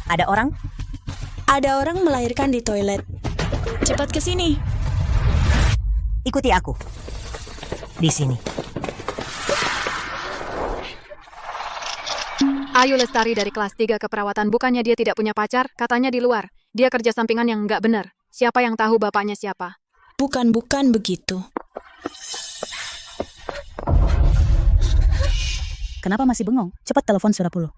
Ada orang? Ada orang melahirkan di toilet. Cepat ke sini. Ikuti aku. Di sini. Ayu Lestari dari kelas 3 keperawatan. Bukannya dia tidak punya pacar, katanya di luar. Dia kerja sampingan yang nggak benar. Siapa yang tahu bapaknya siapa? Bukan begitu. Kenapa masih bengong? Cepat telepon Surapulu.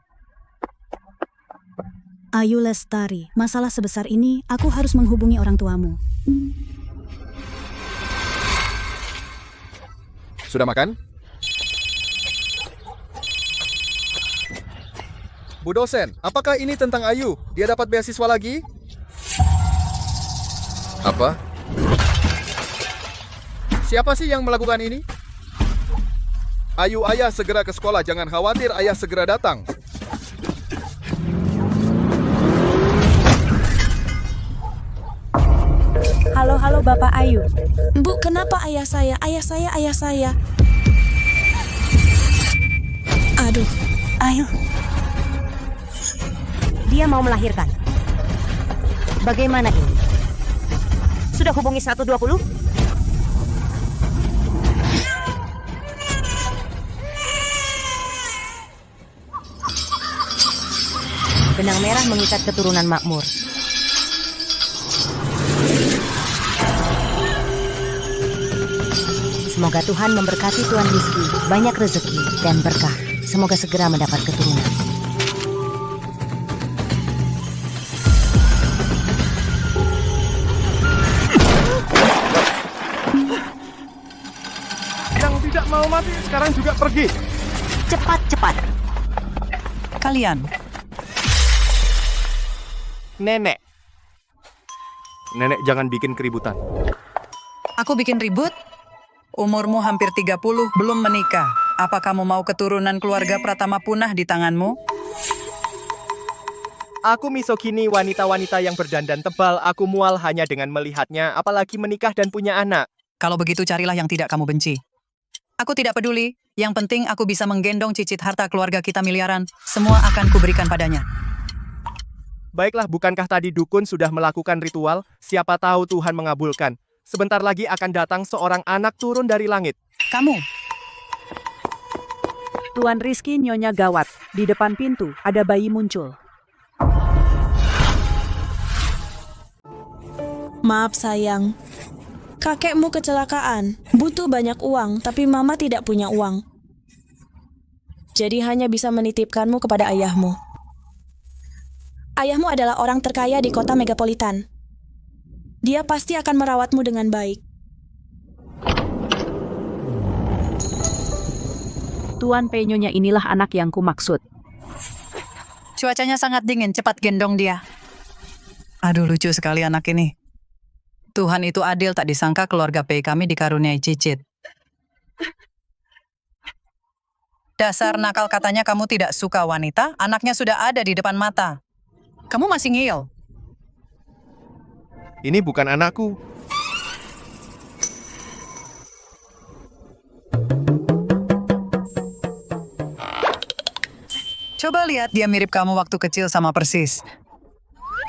Ayu Lestari, masalah sebesar ini, aku harus menghubungi orang tuamu. Sudah makan? Bu dosen, apakah ini tentang Ayu? Dia dapat beasiswa lagi? Apa? Siapa sih yang melakukan ini? Ayu, ayah segera ke sekolah. Jangan khawatir, ayah segera datang. Halo Bapak Ayu. Bu, kenapa ayah saya? Ayah saya. Aduh. Ayu. Dia mau melahirkan. Bagaimana ini? Sudah hubungi 120? Benang merah mengikat keturunan makmur. Semoga Tuhan memberkati Tuan Rizky, banyak rezeki dan berkah. Semoga segera mendapat keturunan. Yang tidak mau mati sekarang juga pergi. Cepat. Kalian. Nenek, jangan bikin keributan. Aku bikin ribut? Umurmu hampir 30, belum menikah. Apa kamu mau keturunan keluarga Pratama punah di tanganmu? Aku misogini wanita-wanita yang berdandan tebal. Aku mual hanya dengan melihatnya, apalagi menikah dan punya anak. Kalau begitu carilah yang tidak kamu benci. Aku tidak peduli. Yang penting aku bisa menggendong cicit harta keluarga kita miliaran. Semua akan kuberikan padanya. Baiklah, bukankah tadi dukun sudah melakukan ritual? Siapa tahu Tuhan mengabulkan. Sebentar lagi akan datang seorang anak turun dari langit. Kamu. Tuan Rizky nyonya gawat. Di depan pintu ada bayi muncul. Maaf sayang. Kakekmu kecelakaan. Butuh banyak uang, tapi mama tidak punya uang. Jadi hanya bisa menitipkanmu kepada ayahmu. Ayahmu adalah orang terkaya di kota megapolitan. Dia pasti akan merawatmu dengan baik. Tuan Penyonya inilah anak yang kumaksud. Cuacanya sangat dingin, cepat gendong dia. Aduh, lucu sekali anak ini. Tuhan itu adil, tak disangka keluarga Pei kami dikaruniai cicit. Dasar nakal, katanya kamu tidak suka wanita, anaknya sudah ada di depan mata. Kamu masih ngeyel. Ini bukan anakku. Coba lihat, dia mirip kamu waktu kecil sama persis.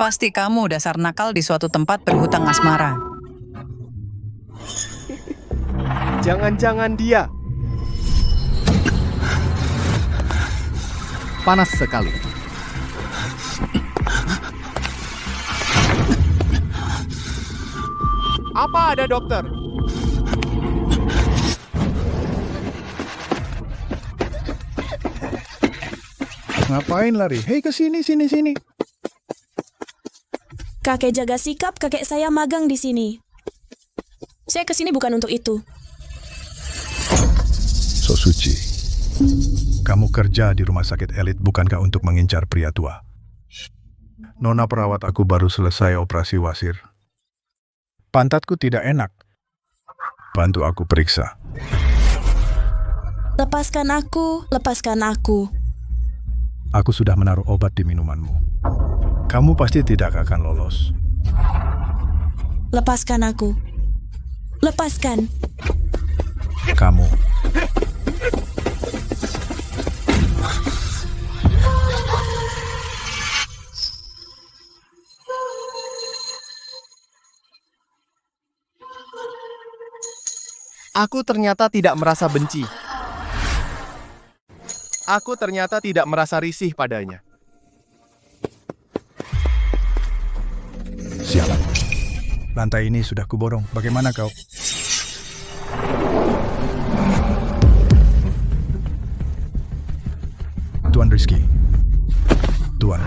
Pasti kamu dasar nakal di suatu tempat berhutang asmara. Jangan-jangan dia. Panas sekali. Apa ada dokter? Ngapain lari? Hei, ke sini. Kakek jaga sikap, kakek saya magang di sini. Saya ke sini bukan untuk itu. So Suci, kamu kerja di rumah sakit elit bukankah untuk mengincar pria tua? Nona perawat aku baru selesai operasi wasir. Pantatku tidak enak. Bantu aku periksa. Lepaskan aku. Aku sudah menaruh obat di minumanmu. Kamu pasti tidak akan lolos. Lepaskan aku. Lepaskan. Kamu. Aku ternyata tidak merasa benci. Aku ternyata tidak merasa risih padanya. Sialan. Lantai ini sudah kuborong. Bagaimana kau? Tuan Rizky. Tuan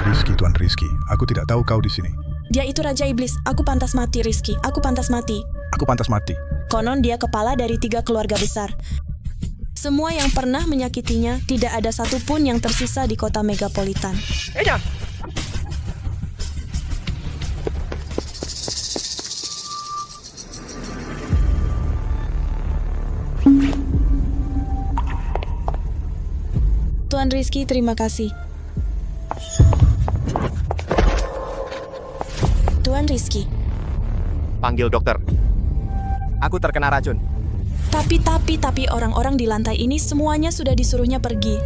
Rizky. Aku tidak tahu kau di sini. Dia itu Raja Iblis. Aku pantas mati, Rizky. Aku pantas mati. Aku pantas mati. Konon dia kepala dari 3 keluarga besar. Semua yang pernah menyakitinya, tidak ada satupun yang tersisa di kota megapolitan. Tuan Rizky, terima kasih. Tuan Rizky. Panggil dokter. Aku terkena racun. Tapi orang-orang di lantai ini semuanya sudah disuruhnya pergi.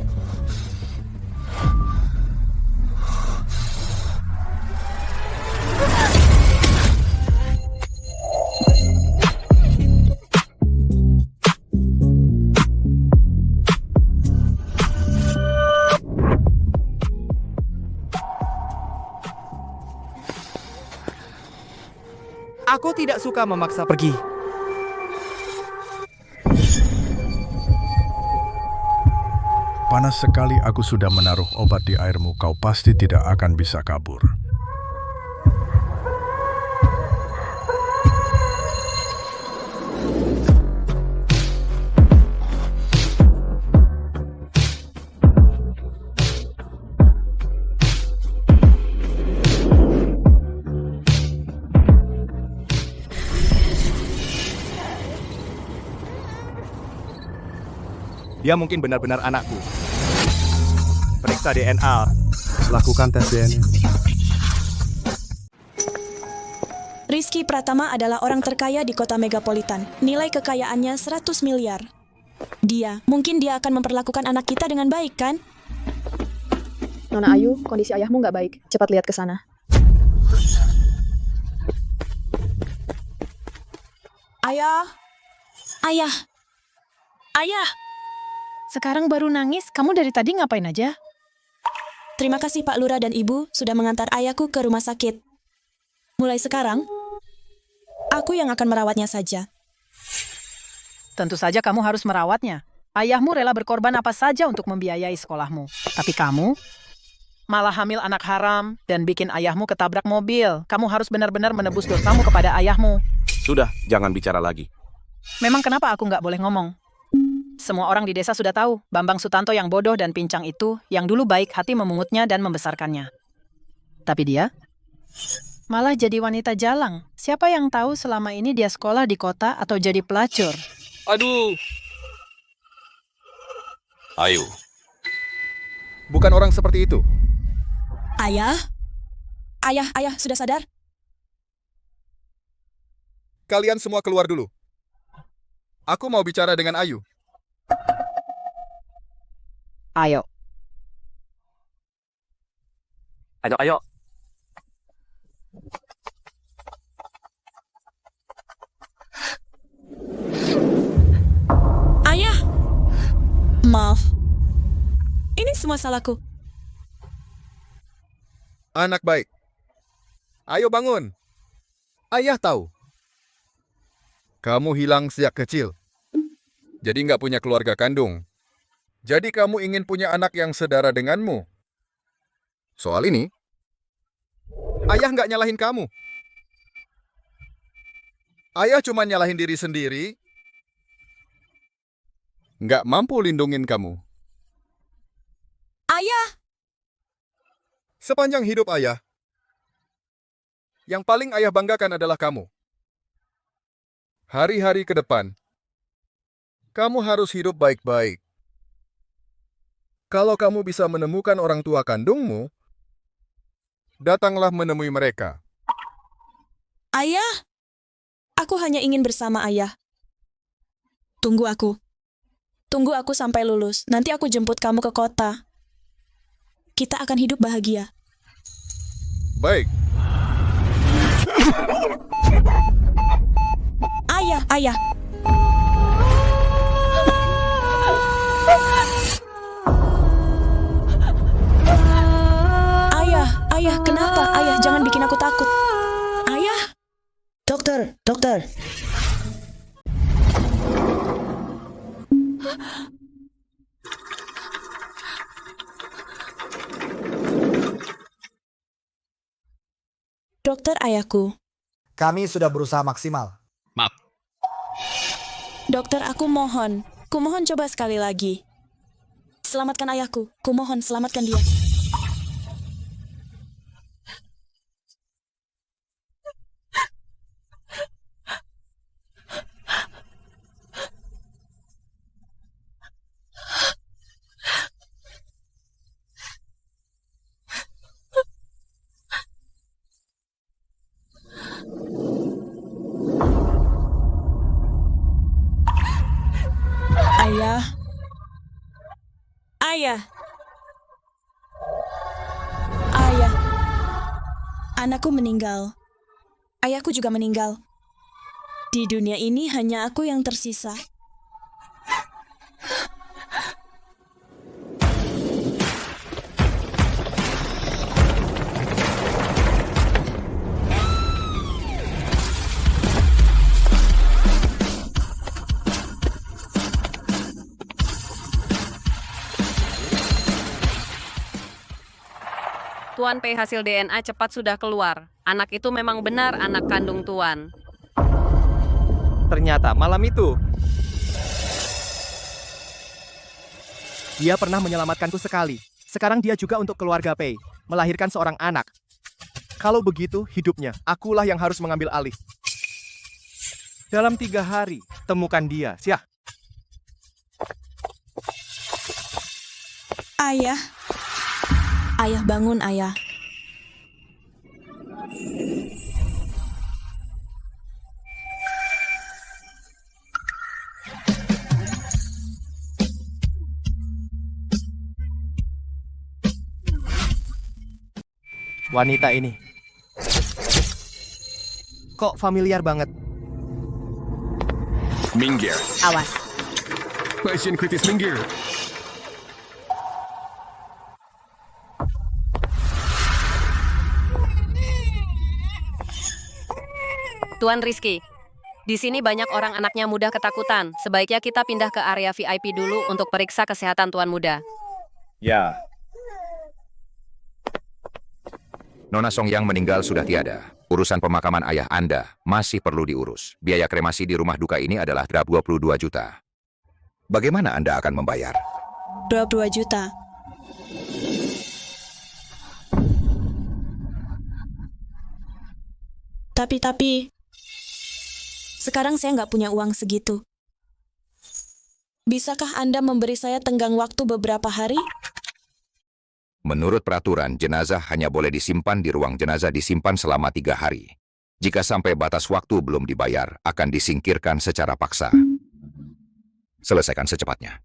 Aku tidak suka memaksa pergi. Panas sekali aku sudah menaruh obat di airmu. Kau pasti tidak akan bisa kabur. Dia mungkin benar-benar anakku. Periksa DNA. Lakukan tes DNA. Rizky Pratama adalah orang terkaya di kota megapolitan. Nilai kekayaannya 100 miliar. Mungkin dia akan memperlakukan anak kita dengan baik, kan? Nona Ayu, kondisi ayahmu nggak baik. Cepat lihat ke sana. Ayah! Sekarang baru nangis, kamu dari tadi ngapain aja? Terima kasih Pak Lurah dan Ibu sudah mengantar ayahku ke rumah sakit. Mulai sekarang, aku yang akan merawatnya saja. Tentu saja kamu harus merawatnya. Ayahmu rela berkorban apa saja untuk membiayai sekolahmu. Tapi kamu malah hamil anak haram dan bikin ayahmu ketabrak mobil. Kamu harus benar-benar menebus dosamu kepada ayahmu. Sudah, jangan bicara lagi. Memang kenapa aku nggak boleh ngomong? Semua orang di desa sudah tahu, Bambang Sutanto yang bodoh dan pincang itu, yang dulu baik hati memungutnya dan membesarkannya. Tapi dia malah jadi wanita jalang. Siapa yang tahu selama ini dia sekolah di kota atau jadi pelacur? Aduh. Ayu. Bukan orang seperti itu. Ayah, sudah sadar? Kalian semua keluar dulu. Aku mau bicara dengan Ayu. Ayo. Ayah! Maaf. Ini semua salahku. Anak baik. Ayo bangun. Ayah tahu. Kamu hilang sejak kecil. Jadi nggak punya keluarga kandung. Jadi kamu ingin punya anak yang sedara denganmu. Soal ini, ayah nggak nyalahin kamu. Ayah cuma nyalahin diri sendiri. Nggak mampu lindungin kamu. Ayah! Sepanjang hidup ayah, yang paling ayah banggakan adalah kamu. Hari-hari ke depan, kamu harus hidup baik-baik. Kalau kamu bisa menemukan orang tua kandungmu, datanglah menemui mereka. Ayah! Aku hanya ingin bersama ayah. Tunggu aku sampai lulus. Nanti aku jemput kamu ke kota. Kita akan hidup bahagia. Baik. Ayah! Ayah, kenapa? Ayah, jangan bikin aku takut. Ayah! Dokter. Dokter, ayahku. Kami sudah berusaha maksimal. Maaf. Dokter, aku mohon. Kumohon coba sekali lagi. Selamatkan ayahku. Kumohon, selamatkan dia. Ayah. Anakku meninggal. Ayahku juga meninggal. Di dunia ini hanya aku yang tersisa. Tuan P, hasil DNA cepat sudah keluar. Anak itu memang benar anak kandung Tuan. Ternyata malam itu dia pernah menyelamatkanku sekali. Sekarang dia juga untuk keluarga Pei, melahirkan seorang anak. Kalau begitu hidupnya, akulah yang harus mengambil alih. Dalam 3 hari, temukan dia, Syah. Ayah. Ayah, bangun, ayah. Wanita ini. Kok familiar banget? Minggir. Awas. Pasien kritis minggir. Tuan Rizky, di sini banyak orang anaknya mudah ketakutan. Sebaiknya kita pindah ke area VIP dulu untuk periksa kesehatan Tuan Muda. Ya. Nona Song yang meninggal sudah tiada. Urusan pemakaman ayah Anda masih perlu diurus. Biaya kremasi di rumah duka ini adalah 22 juta. Bagaimana Anda akan membayar? 22 juta. Tapi, sekarang saya nggak punya uang segitu. Bisakah Anda memberi saya tenggang waktu beberapa hari? Menurut peraturan, jenazah hanya boleh disimpan di ruang jenazah disimpan selama 3 hari. Jika sampai batas waktu belum dibayar, akan disingkirkan secara paksa. Selesaikan secepatnya.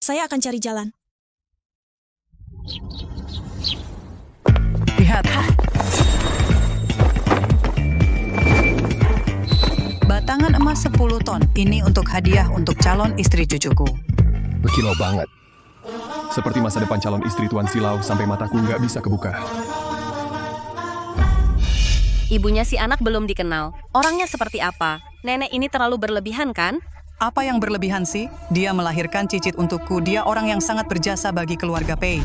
Saya akan cari jalan. Lihat. Batangan emas 10 ton. Ini untuk hadiah untuk calon istri cucuku. Berkilau banget. Seperti masa depan calon istri Tuan Silau sampai mataku nggak bisa kebuka. Ibunya si anak belum dikenal. Orangnya seperti apa? Nenek ini terlalu berlebihan kan? Apa yang berlebihan sih? Dia melahirkan cicit untukku. Dia orang yang sangat berjasa bagi keluarga Pei.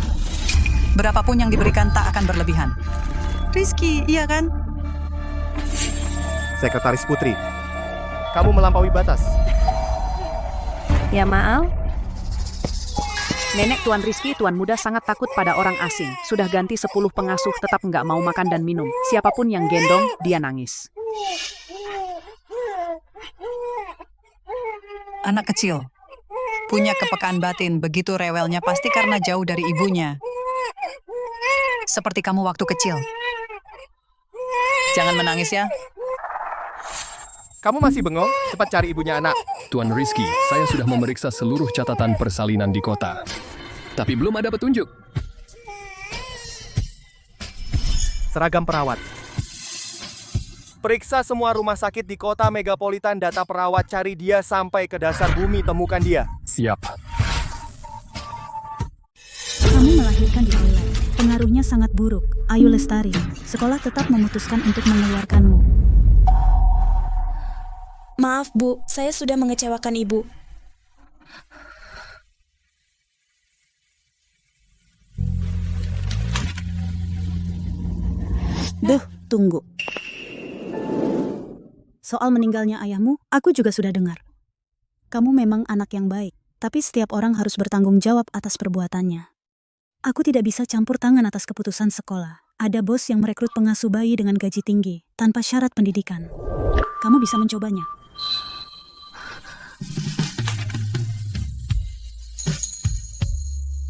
Berapapun yang diberikan tak akan berlebihan. Rizky, iya kan? Sekretaris Putri, kamu melampaui batas. Ya maaf. Nenek Tuan Rizky, Tuan Muda sangat takut pada orang asing. Sudah ganti 10 pengasuh tetap nggak mau makan dan minum. Siapapun yang gendong, dia nangis. Anak kecil. Punya kepekaan batin, begitu rewelnya pasti karena jauh dari ibunya. Seperti kamu waktu kecil. Jangan menangis ya. Kamu masih bengong? Cepat cari ibunya anak. Tuan Rizky, saya sudah memeriksa seluruh catatan persalinan di kota. Tapi belum ada petunjuk. Seragam perawat. Periksa semua rumah sakit di kota megapolitan, data perawat, cari dia sampai ke dasar bumi, temukan dia. Siap. Kamu melahirkan di toilet. Pengaruhnya sangat buruk. Ayu Lestari, sekolah tetap memutuskan untuk mengeluarkanmu. Maaf, Bu. Saya sudah mengecewakan Ibu. Duh, tunggu. Soal meninggalnya ayahmu, aku juga sudah dengar. Kamu memang anak yang baik, tapi setiap orang harus bertanggung jawab atas perbuatannya. Aku tidak bisa campur tangan atas keputusan sekolah. Ada bos yang merekrut pengasuh bayi dengan gaji tinggi, tanpa syarat pendidikan. Kamu bisa mencobanya.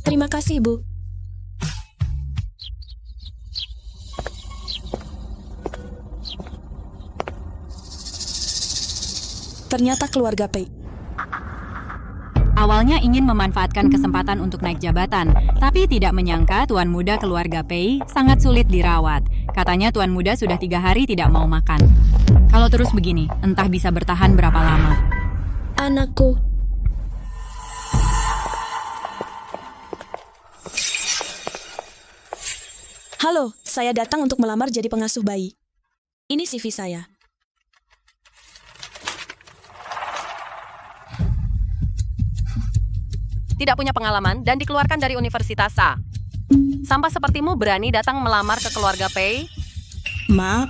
Terima kasih, Bu. Ternyata keluarga Pei. Awalnya ingin memanfaatkan kesempatan untuk naik jabatan, tapi tidak menyangka Tuan Muda keluarga Pei sangat sulit dirawat. Katanya Tuan Muda sudah 3 hari tidak mau makan. Kalau terus begini, entah bisa bertahan berapa lama. Anakku. Halo, saya datang untuk melamar jadi pengasuh bayi. Ini CV saya. Tidak punya pengalaman dan dikeluarkan dari Universitas A. Sampah sepertimu berani datang melamar ke keluarga Pei? Maaf,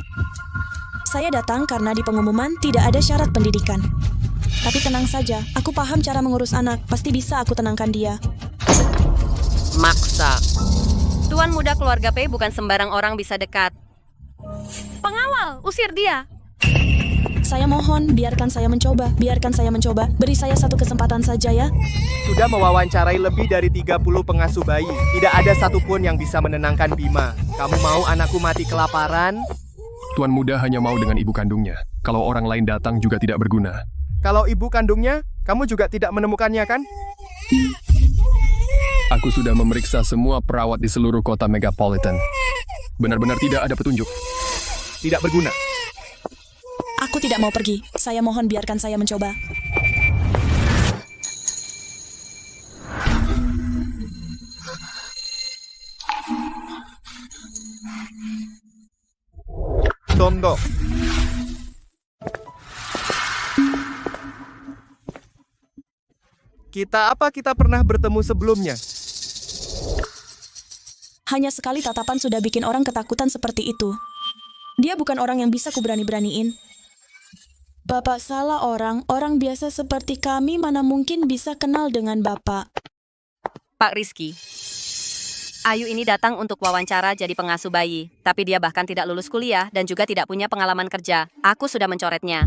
saya datang karena di pengumuman tidak ada syarat pendidikan. Tapi tenang saja, aku paham cara mengurus anak. Pasti bisa aku tenangkan dia. Maksa. Tuan Muda keluarga Pei bukan sembarang orang bisa dekat. Pengawal, usir dia. Saya mohon, biarkan saya mencoba. Biarkan saya mencoba. Beri saya satu kesempatan saja ya. Sudah mewawancarai lebih dari 30 pengasuh bayi. Tidak ada satupun yang bisa menenangkan Bima. Kamu mau anakku mati kelaparan? Tuan Muda hanya mau dengan ibu kandungnya. Kalau orang lain datang juga tidak berguna. Kalau ibu kandungnya, kamu juga tidak menemukannya kan? Aku sudah memeriksa semua perawat di seluruh kota megapolitan. Benar-benar tidak ada petunjuk. Tidak berguna. Aku tidak mau pergi. Saya mohon biarkan saya mencoba. Tondo. Kita pernah bertemu sebelumnya? Hanya sekali tatapan sudah bikin orang ketakutan seperti itu. Dia bukan orang yang bisa kuberani-beraniin. Bapak salah orang biasa seperti kami mana mungkin bisa kenal dengan Bapak. Pak Rizky, Ayu ini datang untuk wawancara jadi pengasuh bayi, tapi dia bahkan tidak lulus kuliah dan juga tidak punya pengalaman kerja. Aku sudah mencoretnya.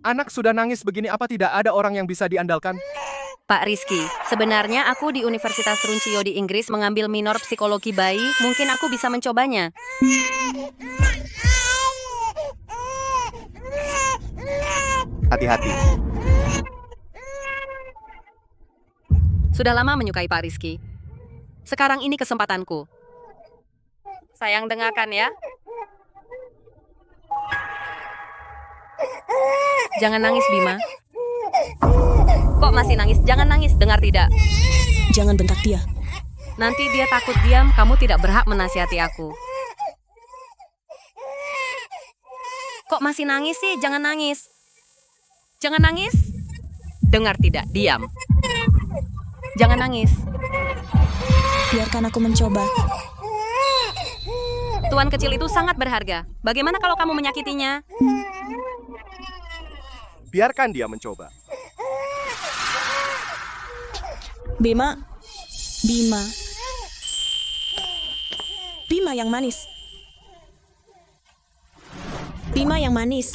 Anak sudah nangis begini, apa tidak ada orang yang bisa diandalkan? Pak Rizky, sebenarnya aku di Universitas Runcio di Inggris mengambil minor psikologi bayi, mungkin aku bisa mencobanya. Hati-hati. Sudah lama menyukai Pak Rizky. Sekarang ini kesempatanku. Sayang dengarkan ya. Jangan nangis, Bima. Kok masih nangis? Jangan nangis, dengar tidak? Jangan bentak dia. Nanti dia takut diam, kamu tidak berhak menasihati aku. Kok masih nangis sih? Jangan nangis. Jangan nangis. Dengar tidak? Diam. Jangan nangis. Biarkan aku mencoba. Tuan kecil itu sangat berharga. Bagaimana kalau kamu menyakitinya? Biarkan dia mencoba. Bima. Bima. Bima yang manis. Bima yang manis.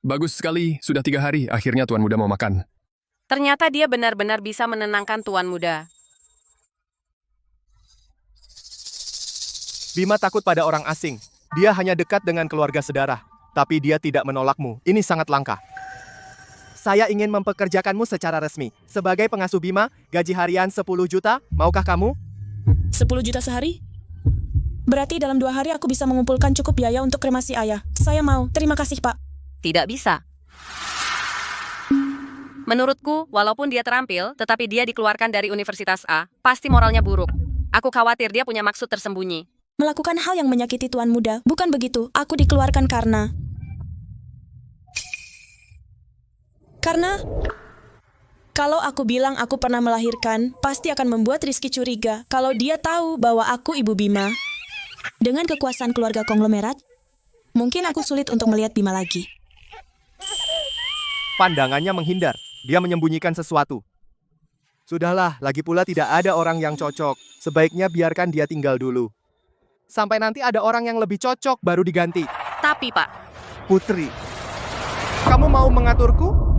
Bagus sekali, sudah 3 hari, akhirnya Tuan Muda mau makan. Ternyata dia benar-benar bisa menenangkan Tuan Muda. Bima takut pada orang asing. Dia hanya dekat dengan keluarga sedarah. Tapi dia tidak menolakmu. Ini sangat langka. Saya ingin mempekerjakanmu secara resmi. Sebagai pengasuh Bima, gaji harian 10 juta. Maukah kamu? 10 juta sehari? Berarti dalam 2 hari aku bisa mengumpulkan cukup biaya untuk kremasi ayah. Saya mau. Terima kasih, Pak. Tidak bisa. Menurutku, walaupun dia terampil, tetapi dia dikeluarkan dari Universitas A, pasti moralnya buruk. Aku khawatir dia punya maksud tersembunyi. Melakukan hal yang menyakiti Tuan Muda. Bukan begitu. Aku dikeluarkan karena... Kalau aku bilang aku pernah melahirkan, pasti akan membuat Rizky curiga kalau dia tahu bahwa aku ibu Bima. Dengan kekuasaan keluarga konglomerat, mungkin aku sulit untuk melihat Bima lagi. Pandangannya menghindar. Dia menyembunyikan sesuatu. Sudahlah, lagi pula tidak ada orang yang cocok. Sebaiknya biarkan dia tinggal dulu. Sampai nanti ada orang yang lebih cocok baru diganti. Tapi, Pak, Putri, kamu mau mengaturku?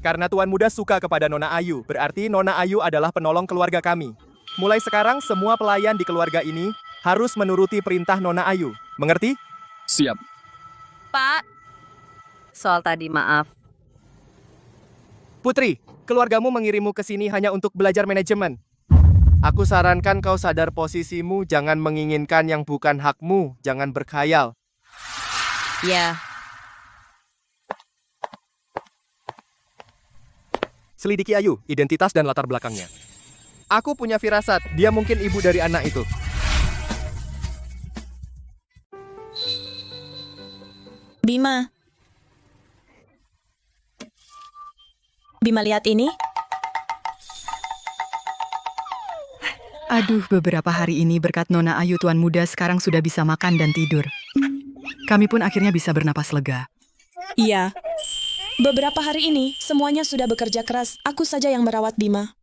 Karena Tuan Muda suka kepada Nona Ayu, berarti Nona Ayu adalah penolong keluarga kami. Mulai sekarang, semua pelayan di keluarga ini harus menuruti perintah Nona Ayu. Mengerti? Siap. Pak. Soal tadi, maaf. Putri, keluargamu mengirimmu ke sini hanya untuk belajar manajemen. Aku sarankan kau sadar posisimu, jangan menginginkan yang bukan hakmu, jangan berkhayal. Ya. Selidiki Ayu, identitas dan latar belakangnya. Aku punya firasat, dia mungkin ibu dari anak itu. Bima. Bima, lihat ini. Aduh, beberapa hari ini berkat Nona Ayu Tuan Muda sekarang sudah bisa makan dan tidur. Kami pun akhirnya bisa bernapas lega. Iya. Beberapa hari ini, semuanya sudah bekerja keras. Aku saja yang merawat Bima.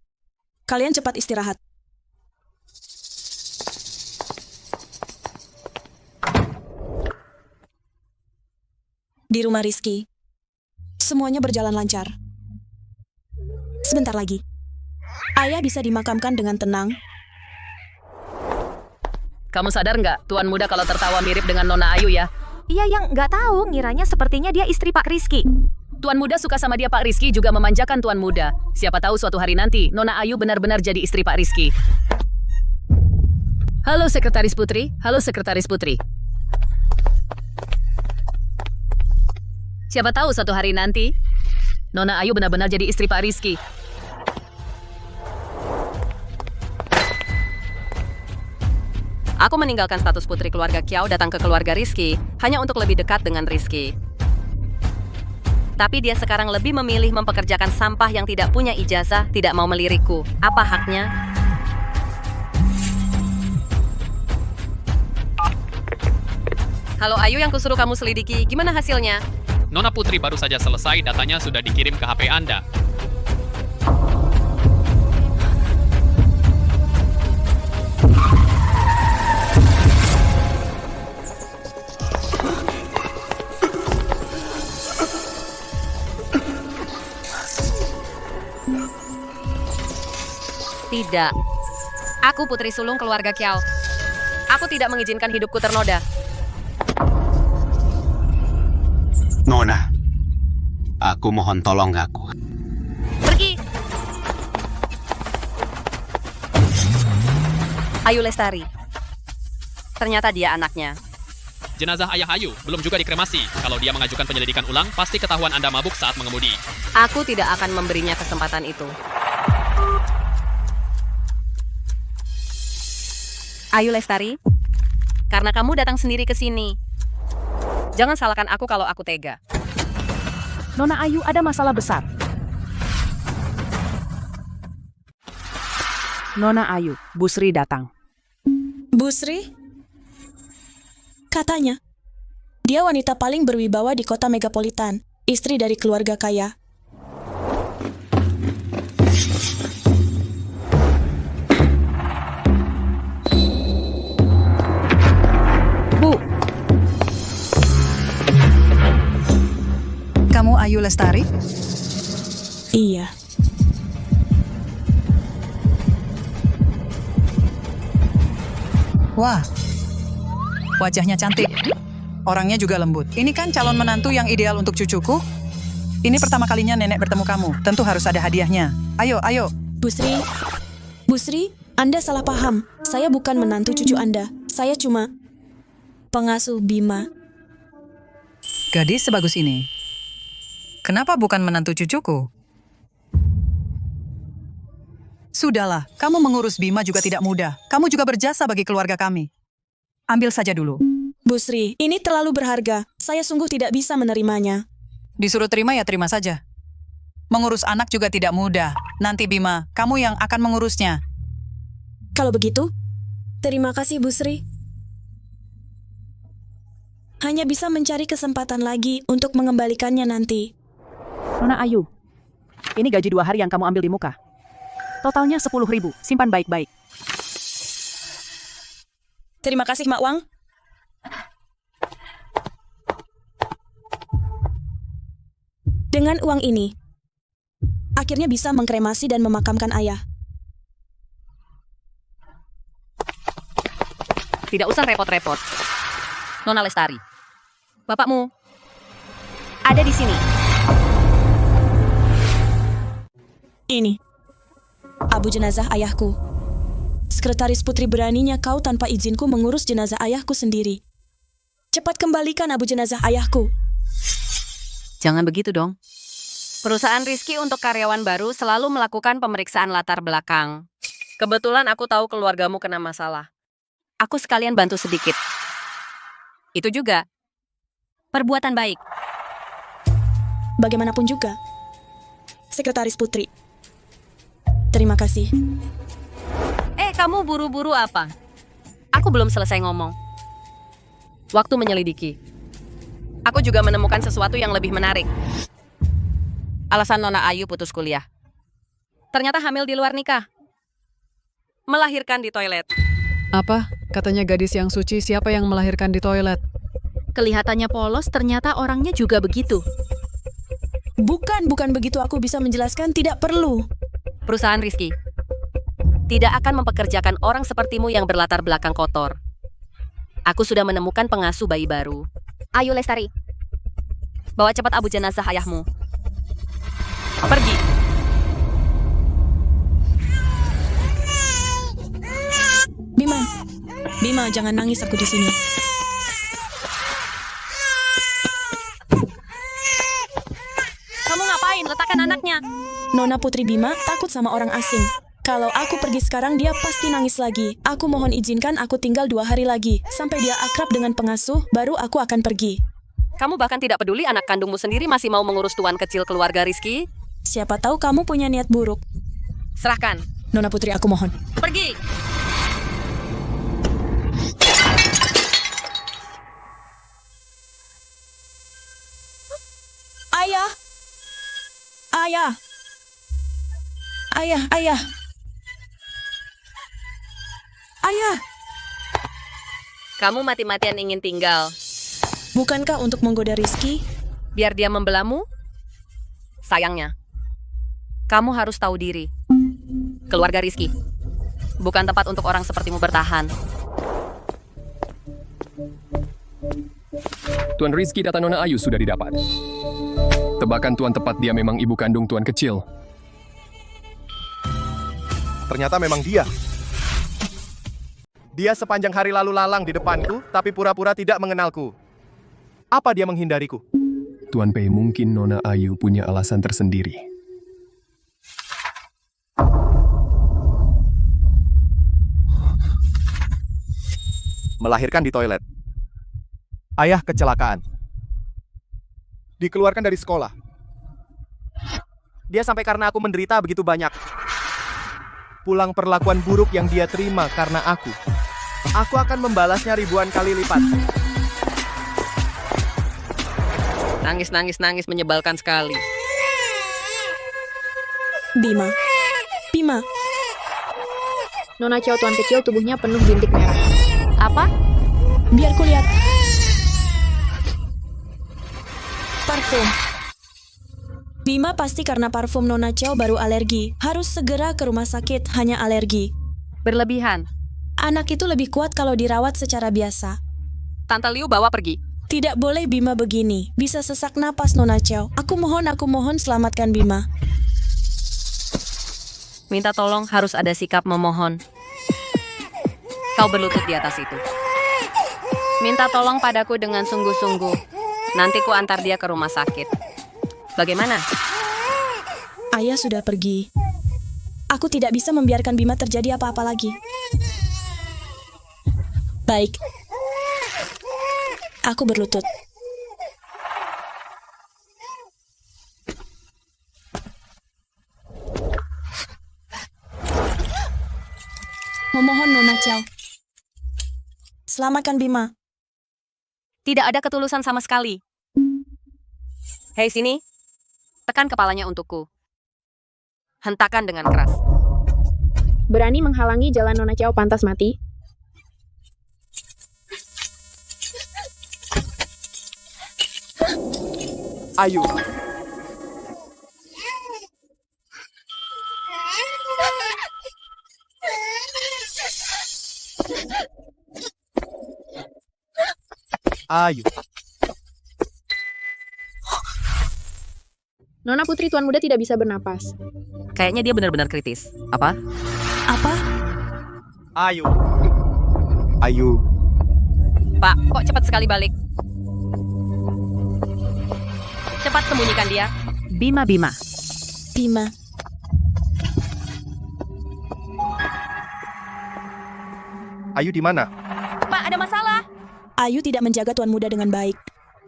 Kalian cepat istirahat. Di rumah Rizky, semuanya berjalan lancar. Sebentar lagi, ayah bisa dimakamkan dengan tenang. Kamu sadar nggak, Tuan Muda kalau tertawa mirip dengan Nona Ayu ya? Iya, yang nggak tahu, ngiranya sepertinya dia istri Pak Rizky. Tuan Muda suka sama dia, Pak Rizky juga memanjakan Tuan Muda. Siapa tahu suatu hari nanti, Nona Ayu benar-benar jadi istri Pak Rizky. Halo Sekretaris Putri, halo Sekretaris Putri. Siapa tahu suatu hari nanti, Nona Ayu benar-benar jadi istri Pak Rizky. Aku meninggalkan status putri keluarga Kiao datang ke keluarga Rizky hanya untuk lebih dekat dengan Rizky. Tapi dia sekarang lebih memilih mempekerjakan sampah yang tidak punya ijazah, tidak mau melirikku. Apa haknya? Halo Ayu, yang kusuruh kamu selidiki, gimana hasilnya? Nona Putri baru saja selesai, datanya sudah dikirim ke HP Anda. Tidak. Aku putri sulung keluarga Kiao. Aku tidak mengizinkan hidupku ternoda. Nona, aku mohon tolong aku. Pergi! Ayu Lestari. Ternyata dia anaknya. Jenazah ayah Ayu belum juga dikremasi. Kalau dia mengajukan penyelidikan ulang, pasti ketahuan Anda mabuk saat mengemudi. Aku tidak akan memberinya kesempatan itu. Ayu Lestari, karena kamu datang sendiri ke sini. Jangan salahkan aku kalau aku tega. Nona Ayu ada masalah besar. Nona Ayu, Busri datang. Busri? Katanya, dia wanita paling berwibawa di kota megapolitan, istri dari keluarga kaya. Ayu Lestari? Iya. Wah, wajahnya cantik. Orangnya juga lembut. Ini kan calon menantu yang ideal untuk cucuku. Ini pertama kalinya nenek bertemu kamu. Tentu harus ada hadiahnya. Ayo, ayo. Busri, Anda salah paham. Saya bukan menantu cucu Anda. Saya cuma pengasuh Bima. Gadis sebagus ini. Kenapa bukan menantu cucuku? Sudahlah, kamu mengurus Bima juga tidak mudah. Kamu juga berjasa bagi keluarga kami. Ambil saja dulu. Busri, ini terlalu berharga. Saya sungguh tidak bisa menerimanya. Disuruh terima ya terima saja. Mengurus anak juga tidak mudah. Nanti Bima, kamu yang akan mengurusnya. Kalau begitu, terima kasih Busri. Hanya bisa mencari kesempatan lagi untuk mengembalikannya nanti. Nona Ayu, ini gaji 2 hari yang kamu ambil di muka. Totalnya 10.000, simpan baik-baik. Terima kasih, Mak Wang. Dengan uang ini, akhirnya bisa mengkremasi dan memakamkan ayah. Tidak usah repot-repot. Nona Lestari, bapakmu ada di sini. Ini abu jenazah ayahku. Sekretaris Putri beraninya kau tanpa izinku mengurus jenazah ayahku sendiri. Cepat kembalikan abu jenazah ayahku. Jangan begitu dong. Perusahaan Rizky untuk karyawan baru selalu melakukan pemeriksaan latar belakang. Kebetulan aku tahu keluargamu kena masalah. Aku sekalian bantu sedikit. Itu juga perbuatan baik. Bagaimanapun juga, Sekretaris Putri. Terima kasih. Kamu buru-buru apa? Aku belum selesai ngomong. Waktu menyelidiki. Aku juga menemukan sesuatu yang lebih menarik. Alasan Nona Ayu putus kuliah. Ternyata hamil di luar nikah. Melahirkan di toilet. Apa? Katanya gadis yang suci, siapa yang melahirkan di toilet? Kelihatannya polos, ternyata orangnya juga begitu. Bukan begitu, aku bisa menjelaskan, tidak perlu. Perusahaan Rizky tidak akan mempekerjakan orang sepertimu yang berlatar belakang kotor. Aku sudah menemukan pengasuh bayi baru. Ayu Lestari, bawa cepat abu jenazah ayahmu. Pergi. Bima, jangan nangis, aku di sini. Kamu ngapain? Letakkan anaknya. Nona Putri Bima takut sama orang asing. Kalau aku pergi sekarang, dia pasti nangis lagi. Aku mohon izinkan aku tinggal 2 hari lagi. Sampai dia akrab dengan pengasuh, baru aku akan pergi. Kamu bahkan tidak peduli anak kandungmu sendiri masih mau mengurus tuan kecil keluarga Rizky? Siapa tahu kamu punya niat buruk. Serahkan. Nona Putri, aku mohon. Pergi. Ayah. Kamu mati-matian ingin tinggal. Bukankah untuk menggoda Rizky? Biar dia membelamu? Sayangnya, kamu harus tahu diri. Keluarga Rizky bukan tempat untuk orang sepertimu bertahan. Tuan Rizky data Nona Ayu sudah didapat. Tebakan Tuan tepat, dia memang ibu kandung Tuan kecil. Ternyata memang dia. Dia sepanjang hari lalu lalang di depanku, tapi pura-pura tidak mengenalku. Apa dia menghindariku? Tuan Pei, mungkin Nona Ayu punya alasan tersendiri. Melahirkan di toilet. Ayah kecelakaan. Dikeluarkan dari sekolah. Dia sampai karena aku menderita begitu banyak. Pulang perlakuan buruk yang dia terima karena aku. Aku akan membalasnya ribuan kali lipat. Nangis menyebalkan sekali. Bima. Nona Chow tuan kecil tubuhnya penuh bintik merah. Apa? Biar ku lihat. Parfum. Bima pasti karena parfum Nona Chow baru alergi. Harus segera ke rumah sakit, hanya alergi. Berlebihan. Anak itu lebih kuat kalau dirawat secara biasa. Tante Liu bawa pergi. Tidak boleh Bima begini. Bisa sesak napas Nona Chow. Aku mohon selamatkan Bima. Minta tolong harus ada sikap memohon. Kau berlutut di atas itu. Minta tolong padaku dengan sungguh-sungguh. Nanti ku antar dia ke rumah sakit. Bagaimana? Ayah sudah pergi. Aku tidak bisa membiarkan Bima terjadi apa-apa lagi. Baik. Aku berlutut. Memohon Nona Chow. Selamatkan Bima. Tidak ada ketulusan sama sekali. Hei sini. Tekan kepalanya untukku. Hentakan dengan keras. Berani menghalangi jalan Nona Chow pantas mati. Ayu. Ayu. Nona Putri Tuan Muda tidak bisa bernapas. Kayaknya dia benar-benar kritis. Apa? Apa? Ayu. Ayu. Pak, kok cepat sekali balik? Cepat sembunyikan dia. Bima. Bima. Ayu di mana? Pak, ada masalah. Ayu tidak menjaga Tuan Muda dengan baik.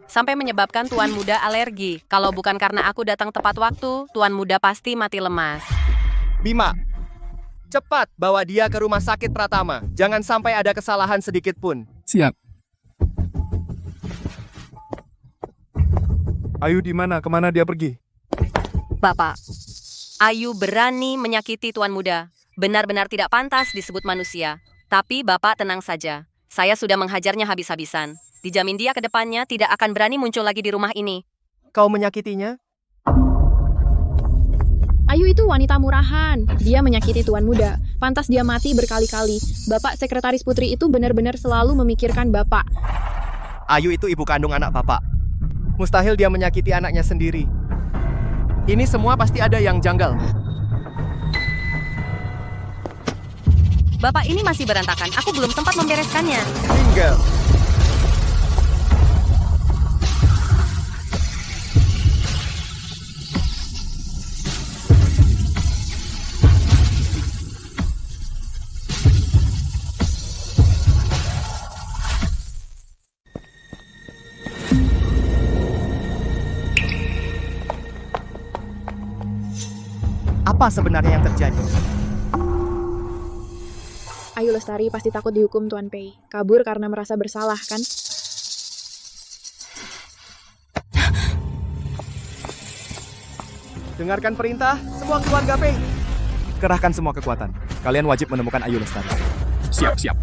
Sampai menyebabkan Tuan Muda alergi. Kalau bukan karena aku datang tepat waktu, Tuan Muda pasti mati lemas. Bima, cepat bawa dia ke rumah sakit Pratama. Jangan sampai ada kesalahan sedikit pun. Siap. Ayu di mana? Kemana dia pergi? Bapak, Ayu berani menyakiti Tuan Muda. Benar-benar tidak pantas disebut manusia. Tapi Bapak tenang saja. Saya sudah menghajarnya habis-habisan. Dijamin dia ke depannya tidak akan berani muncul lagi di rumah ini. Kau menyakitinya? Ayu itu wanita murahan. Dia menyakiti Tuan Muda. Pantas dia mati berkali-kali. Bapak Sekretaris Putri itu benar-benar selalu memikirkan Bapak. Ayu itu ibu kandung anak Bapak. Mustahil dia menyakiti anaknya sendiri. Ini semua pasti ada yang janggal. Bapak ini masih berantakan. Aku belum sempat membereskannya. Tinggal. Apa sebenarnya yang terjadi? Ayu Lestari pasti takut dihukum Tuan Pei. Kabur karena merasa bersalah, kan? Dengarkan perintah, semua keluarga Pei. Kerahkan semua kekuatan. Kalian wajib menemukan Ayu Lestari. Siap.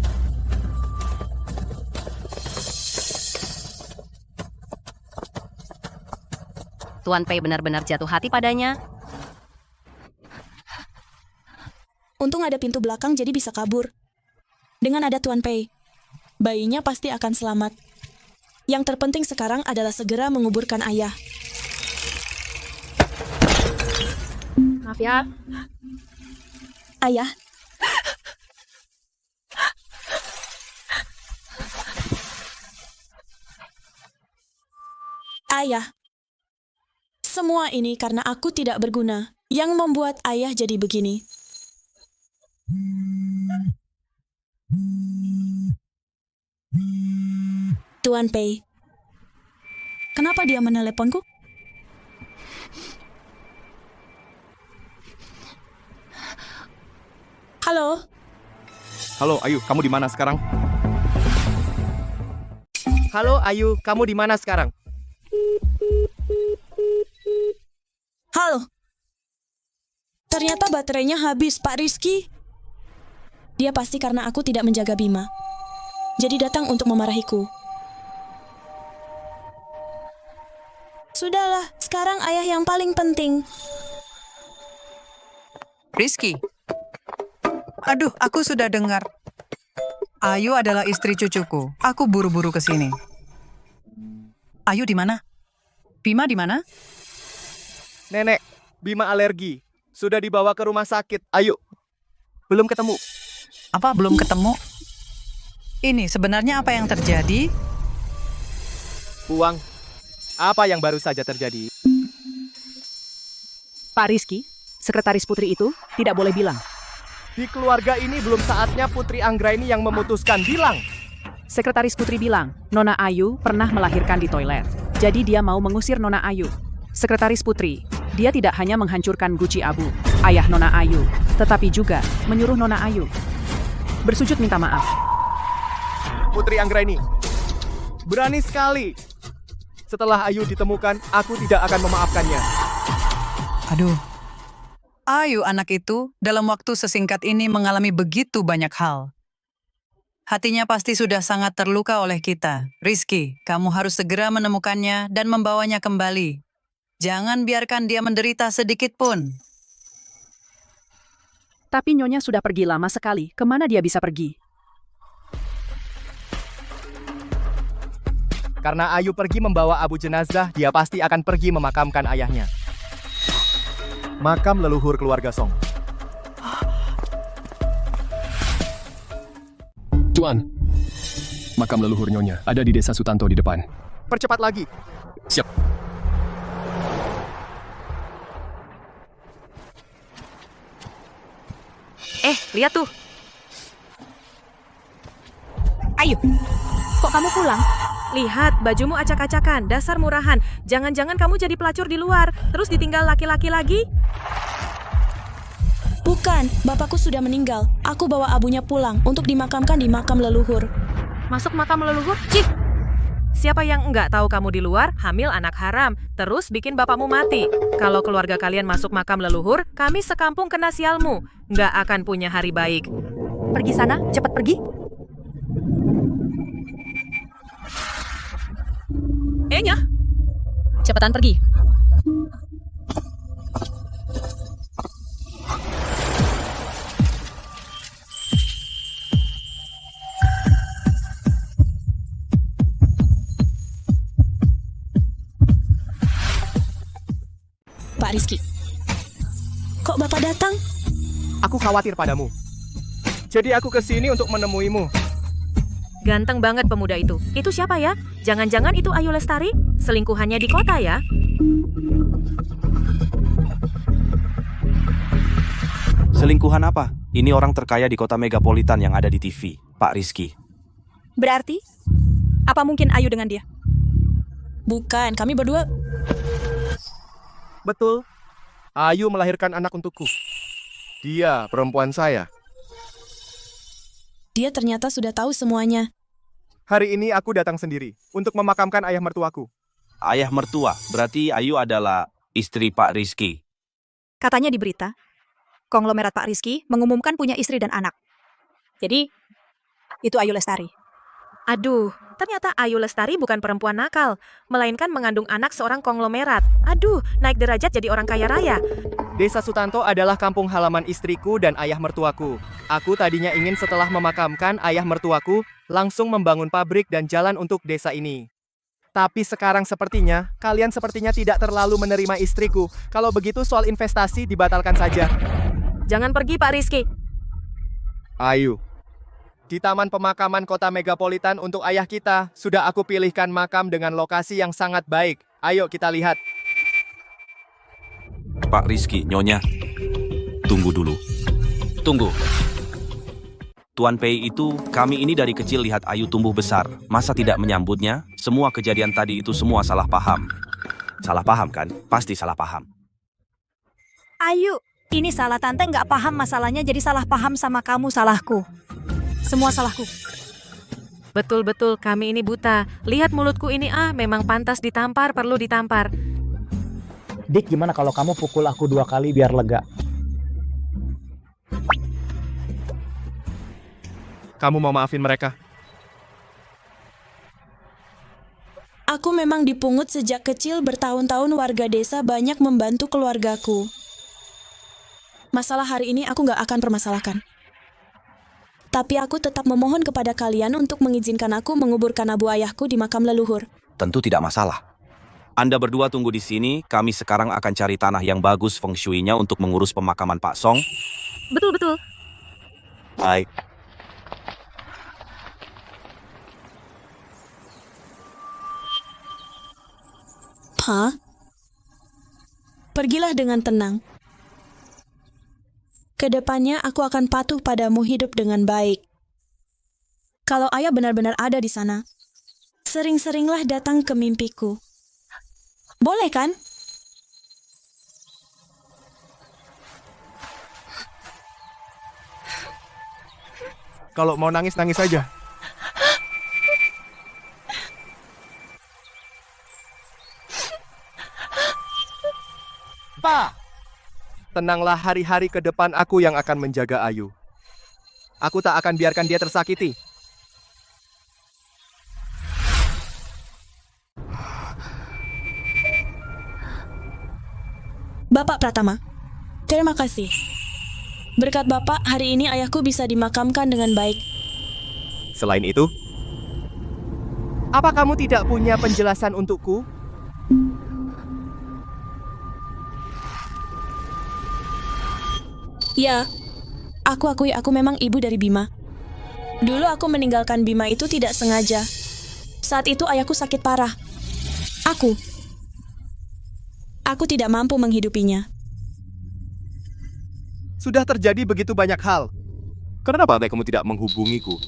Tuan Pei benar-benar jatuh hati padanya. Untung ada pintu belakang jadi bisa kabur. Dengan ada Tuan Pei, bayinya pasti akan selamat. Yang terpenting sekarang adalah segera menguburkan ayah. Maaf ya. Ayah. Ayah. Semua ini karena aku tidak berguna, yang membuat ayah jadi begini. Tuan Pei, kenapa dia meneleponku? Halo? Halo, Ayu, kamu di mana sekarang? Halo, Ayu, kamu di mana sekarang? Halo? Ternyata baterainya habis, Pak Rizky. Dia pasti karena aku tidak menjaga Bima. Jadi datang untuk memarahiku. Sudahlah, sekarang ayah yang paling penting. Rizky. Aduh, aku sudah dengar. Ayu adalah istri cucuku. Aku buru-buru ke sini. Ayu di mana? Bima di mana? Nenek, Bima alergi. Sudah dibawa ke rumah sakit. Ayo. Belum ketemu. Apa belum ketemu? Ini sebenarnya apa yang terjadi? Buang. Apa yang baru saja terjadi? Pak Rizky, sekretaris putri itu tidak boleh bilang. Di keluarga ini belum saatnya Putri Anggraini yang memutuskan. Bilang. Sekretaris putri bilang, Nona Ayu pernah melahirkan di toilet. Jadi dia mau mengusir Nona Ayu. Sekretaris putri, dia tidak hanya menghancurkan guci abu, ayah Nona Ayu, tetapi juga menyuruh Nona Ayu bersujud minta maaf. Putri Anggraini, berani sekali. Setelah Ayu ditemukan, aku tidak akan memaafkannya. Aduh. Ayu anak itu dalam waktu sesingkat ini mengalami begitu banyak hal. Hatinya pasti sudah sangat terluka oleh kita. Rizky, kamu harus segera menemukannya dan membawanya kembali. Jangan biarkan dia menderita sedikit pun. Tapi Nyonya sudah pergi lama sekali. Kemana dia bisa pergi? Karena Ayu pergi membawa abu jenazah, dia pasti akan pergi memakamkan ayahnya. Makam leluhur keluarga Song. Tuan, makam leluhur Nyonya ada di desa Sutanto di depan. Percepat lagi. Siap. Lihat tuh. Ayo, kok kamu pulang? Lihat, bajumu acak-acakan, dasar murahan. Jangan-jangan kamu jadi pelacur di luar, terus ditinggal laki-laki lagi? Bukan, bapakku sudah meninggal. Aku bawa abunya pulang untuk dimakamkan di makam leluhur. Masuk makam leluhur? Cih! Siapa yang enggak tahu kamu di luar, hamil anak haram, terus bikin bapakmu mati. Kalau keluarga kalian masuk makam leluhur, kami sekampung kena sialmu. Nggak akan punya hari baik. Pergi sana, cepat pergi. Nya, Cepetan pergi. Pak Rizky, kok Bapak datang? Aku khawatir padamu. Jadi aku ke sini untuk menemuimu. ganteng banget pemuda itu. Itu siapa ya? Jangan-jangan itu Ayu Lestari? Selingkuhannya di kota ya? Selingkuhan apa? Ini orang terkaya di kota megapolitan yang ada di TV, Pak Rizky. Berarti, apa mungkin Ayu dengan dia? Bukan, kami berdua... Betul. Ayu melahirkan anak untukku. Dia perempuan saya. Dia ternyata sudah tahu semuanya. Hari ini aku datang sendiri untuk memakamkan ayah mertuaku. Ayah mertua, berarti Ayu adalah istri Pak Rizky. Katanya di berita, konglomerat Pak Rizky mengumumkan punya istri dan anak. Jadi, itu Ayu Lestari. Aduh, ternyata Ayu Lestari bukan perempuan nakal, melainkan mengandung anak seorang konglomerat. Aduh, naik derajat jadi orang kaya raya. Desa Sutanto adalah kampung halaman istriku dan ayah mertuaku. Aku tadinya ingin setelah memakamkan ayah mertuaku, langsung membangun pabrik dan jalan untuk desa ini. Tapi sekarang sepertinya, kalian sepertinya tidak terlalu menerima istriku. Kalau begitu soal investasi dibatalkan saja. Jangan pergi Pak Rizky. Ayu. Di Taman Pemakaman Kota Megapolitan untuk ayah kita, sudah aku pilihkan makam dengan lokasi yang sangat baik. Ayo kita lihat. Pak Rizky, Nyonya. Tunggu dulu. Tunggu. Tuan Pei itu, kami ini dari kecil lihat Ayu tumbuh besar. Masa tidak menyambutnya? Semua kejadian tadi itu semua salah paham. Salah paham kan? Pasti salah paham. Ayu, ini salah tante nggak paham masalahnya jadi salah paham sama kamu salahku. Semua salahku. Betul-betul kami ini buta. Lihat mulutku ini memang pantas ditampar, perlu ditampar. Dik, gimana kalau kamu pukul aku 2 kali biar lega? Kamu mau maafin mereka? Aku memang dipungut sejak kecil, bertahun-tahun warga desa banyak membantu keluargaku. Masalah hari ini aku nggak akan permasalahkan. Tapi aku tetap memohon kepada kalian untuk mengizinkan aku menguburkan abu ayahku di makam leluhur. Tentu tidak masalah. Anda berdua tunggu di sini, kami sekarang akan cari tanah yang bagus feng shui-nya untuk mengurus pemakaman Pak Song. Betul-betul. Baik. Hah? Pergilah dengan tenang. Kedepannya aku akan patuh padamu, hidup dengan baik. Kalau ayah benar-benar ada di sana, sering-seringlah datang ke mimpiku. Boleh kan? Kalau mau nangis, nangis saja. Pak! Tenanglah, hari-hari ke depan aku yang akan menjaga Ayu. Aku tak akan biarkan dia tersakiti. Bapak Pratama, terima kasih. Berkat Bapak, hari ini ayahku bisa dimakamkan dengan baik. Selain itu, apa kamu tidak punya penjelasan untukku? Ya, aku akui aku memang ibu dari Bima. Dulu aku meninggalkan Bima itu tidak sengaja. Saat itu ayahku sakit parah. Aku tidak mampu menghidupinya. Sudah terjadi begitu banyak hal. Kenapa kamu tidak menghubungiku?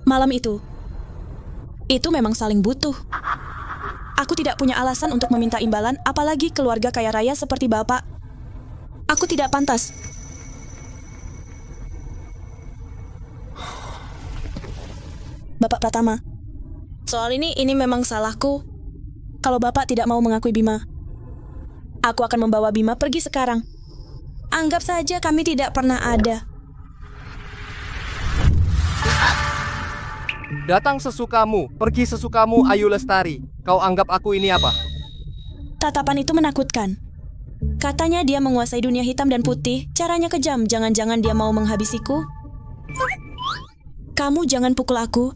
Malam itu memang saling butuh. Aku tidak punya alasan untuk meminta imbalan, apalagi keluarga kaya raya seperti Bapak. Aku tidak pantas. Bapak Pratama, soal ini memang salahku. Kalau Bapak tidak mau mengakui Bima, aku akan membawa Bima pergi sekarang. Anggap saja kami tidak pernah ada. Datang sesukamu, pergi sesukamu, Ayu Lestari. Kau anggap aku ini apa? Tatapan itu menakutkan. Katanya dia menguasai dunia hitam dan putih, caranya kejam, jangan-jangan dia mau menghabisiku? Kamu jangan pukul aku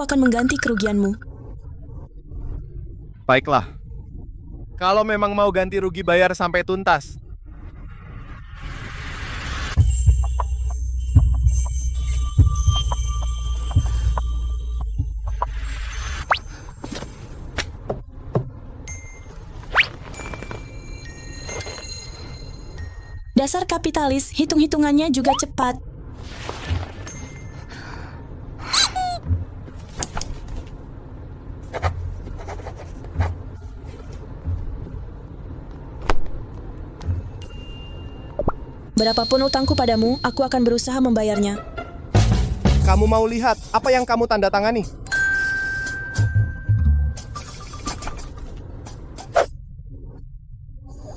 akan mengganti kerugianmu. Baiklah. Kalau memang mau ganti rugi, bayar sampai tuntas. Dasar kapitalis, hitung-hitungannya juga cepat. Berapapun utangku padamu, aku akan berusaha membayarnya. Kamu mau lihat apa yang kamu tanda tangani?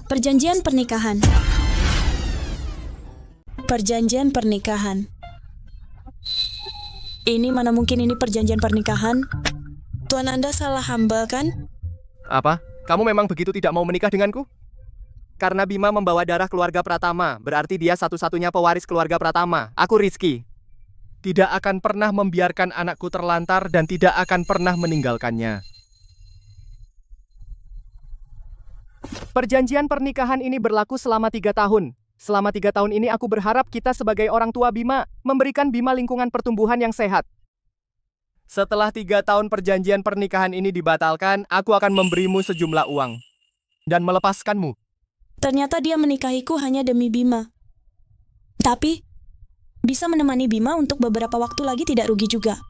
Perjanjian pernikahan. Perjanjian pernikahan. Ini mana mungkin ini perjanjian pernikahan? Tuan Anda salah hamba kan? Apa? Kamu memang begitu tidak mau menikah denganku? Karena Bima membawa darah keluarga Pratama, berarti dia satu-satunya pewaris keluarga Pratama. Aku Rizky. Tidak akan pernah membiarkan anakku terlantar dan tidak akan pernah meninggalkannya. Perjanjian pernikahan ini berlaku selama 3 tahun. Selama 3 tahun ini aku berharap kita sebagai orang tua Bima memberikan Bima lingkungan pertumbuhan yang sehat. Setelah 3 tahun perjanjian pernikahan ini dibatalkan, aku akan memberimu sejumlah uang dan melepaskanmu. Ternyata dia menikahiku hanya demi Bima. Tapi, bisa menemani Bima untuk beberapa waktu lagi tidak rugi juga.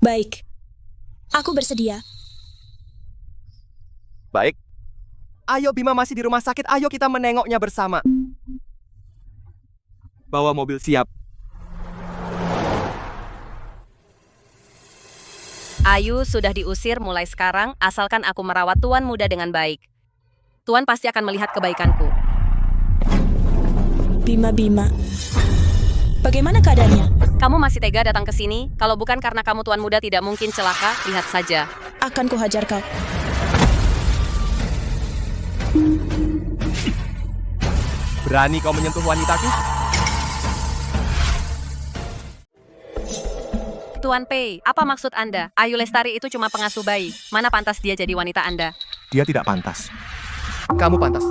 Baik, aku bersedia. Baik. Ayo, Bima masih di rumah sakit, ayo kita menengoknya bersama. Bawa mobil siap. Ayu sudah diusir mulai sekarang, asalkan aku merawat tuan muda dengan baik. Tuan pasti akan melihat kebaikanku. Bima. Bagaimana keadaannya? Kamu masih tega datang ke sini? Kalau bukan karena kamu tuan muda tidak mungkin celaka, lihat saja. Akan kuhajar kau. Berani kau menyentuh wanitaku? Tuan Pei, apa maksud Anda? Ayu Lestari itu cuma pengasuh bayi. Mana pantas dia jadi wanita Anda? Dia tidak pantas. Kamu pantas.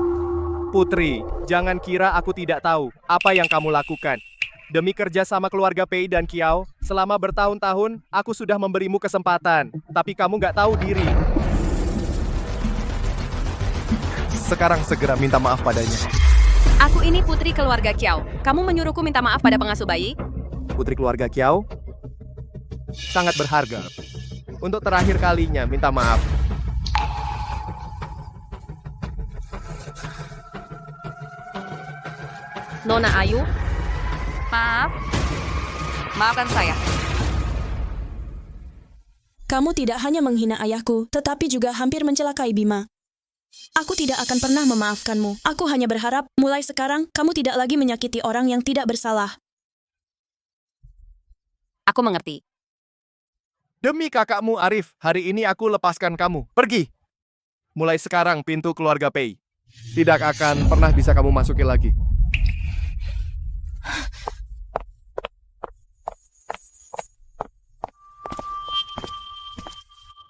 Putri, jangan kira aku tidak tahu apa yang kamu lakukan. Demi kerja sama keluarga Pei dan Kiao, selama bertahun-tahun, aku sudah memberimu kesempatan. Tapi kamu nggak tahu diri. Sekarang segera minta maaf padanya. Aku ini putri keluarga Kiao. Kamu menyuruhku minta maaf pada pengasuh bayi? Putri keluarga Kiao sangat berharga. Untuk terakhir kalinya minta maaf. Nona Ayu? Maaf. Maafkan saya. Kamu tidak hanya menghina ayahku, tetapi juga hampir mencelakai Bima. Aku tidak akan pernah memaafkanmu. Aku hanya berharap, mulai sekarang, kamu tidak lagi menyakiti orang yang tidak bersalah. Aku mengerti. Demi kakakmu Arif, hari ini aku lepaskan kamu. Pergi. Mulai sekarang pintu keluarga Pei tidak akan pernah bisa kamu masuki lagi.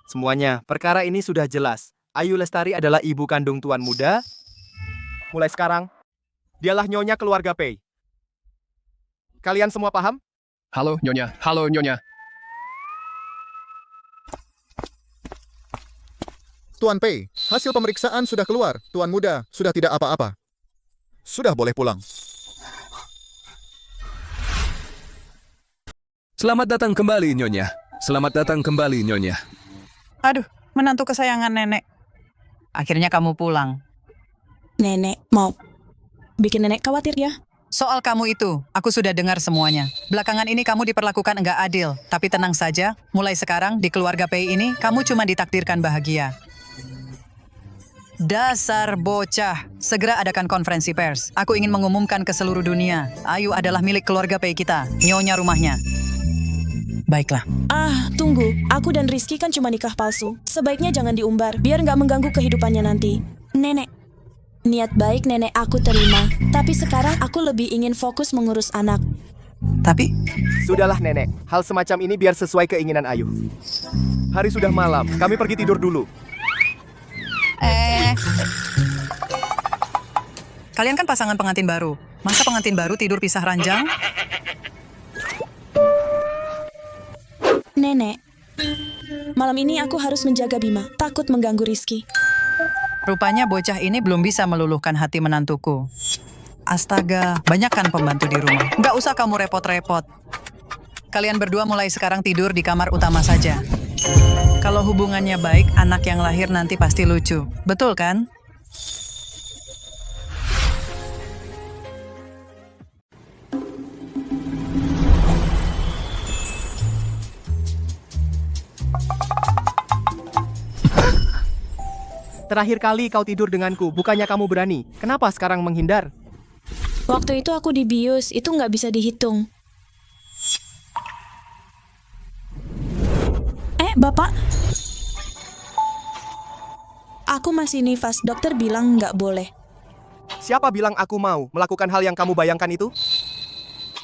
Semuanya, perkara ini sudah jelas. Ayu Lestari adalah ibu kandung tuan muda. Mulai sekarang, dialah nyonya keluarga Pei. Kalian semua paham? Halo, Nyonya. Halo, Nyonya. Tuan Pei, hasil pemeriksaan sudah keluar. Tuan muda sudah tidak apa-apa. Sudah boleh pulang. Selamat datang kembali, Nyonya. Selamat datang kembali, Nyonya. Aduh, menantu kesayangan nenek. Akhirnya kamu pulang. Nenek mau bikin nenek khawatir ya? Soal kamu itu, aku sudah dengar semuanya. Belakangan ini kamu diperlakukan enggak adil. Tapi tenang saja, mulai sekarang di keluarga Pei ini, kamu cuma ditakdirkan bahagia. Dasar bocah. Segera adakan konferensi pers. Aku ingin mengumumkan ke seluruh dunia. Ayu adalah milik keluarga Pei kita. Nyonya rumahnya. Baiklah. Tunggu. Aku dan Rizky kan cuma nikah palsu. Sebaiknya jangan diumbar, biar nggak mengganggu kehidupannya nanti. Nenek. Niat baik nenek aku terima. Tapi sekarang aku lebih ingin fokus mengurus anak. Tapi? Sudahlah nenek. Hal semacam ini biar sesuai keinginan Ayu. Hari sudah malam. Kami pergi tidur dulu. Kalian kan pasangan pengantin baru. Masa pengantin baru tidur pisah ranjang? Nenek, malam ini aku harus menjaga Bima. Takut mengganggu Rizky. Rupanya bocah ini belum bisa meluluhkan hati menantuku. Astaga, banyak kan pembantu di rumah. Nggak usah kamu repot-repot. Kalian berdua mulai sekarang tidur di kamar utama saja. Kalau hubungannya baik, anak yang lahir nanti pasti lucu. Betul kan? Terakhir kali kau tidur denganku, bukannya kamu berani. Kenapa sekarang menghindar? Waktu itu aku dibius, itu nggak bisa dihitung. Bapak. Aku masih nifas, dokter bilang nggak boleh. Siapa bilang aku mau melakukan hal yang kamu bayangkan itu?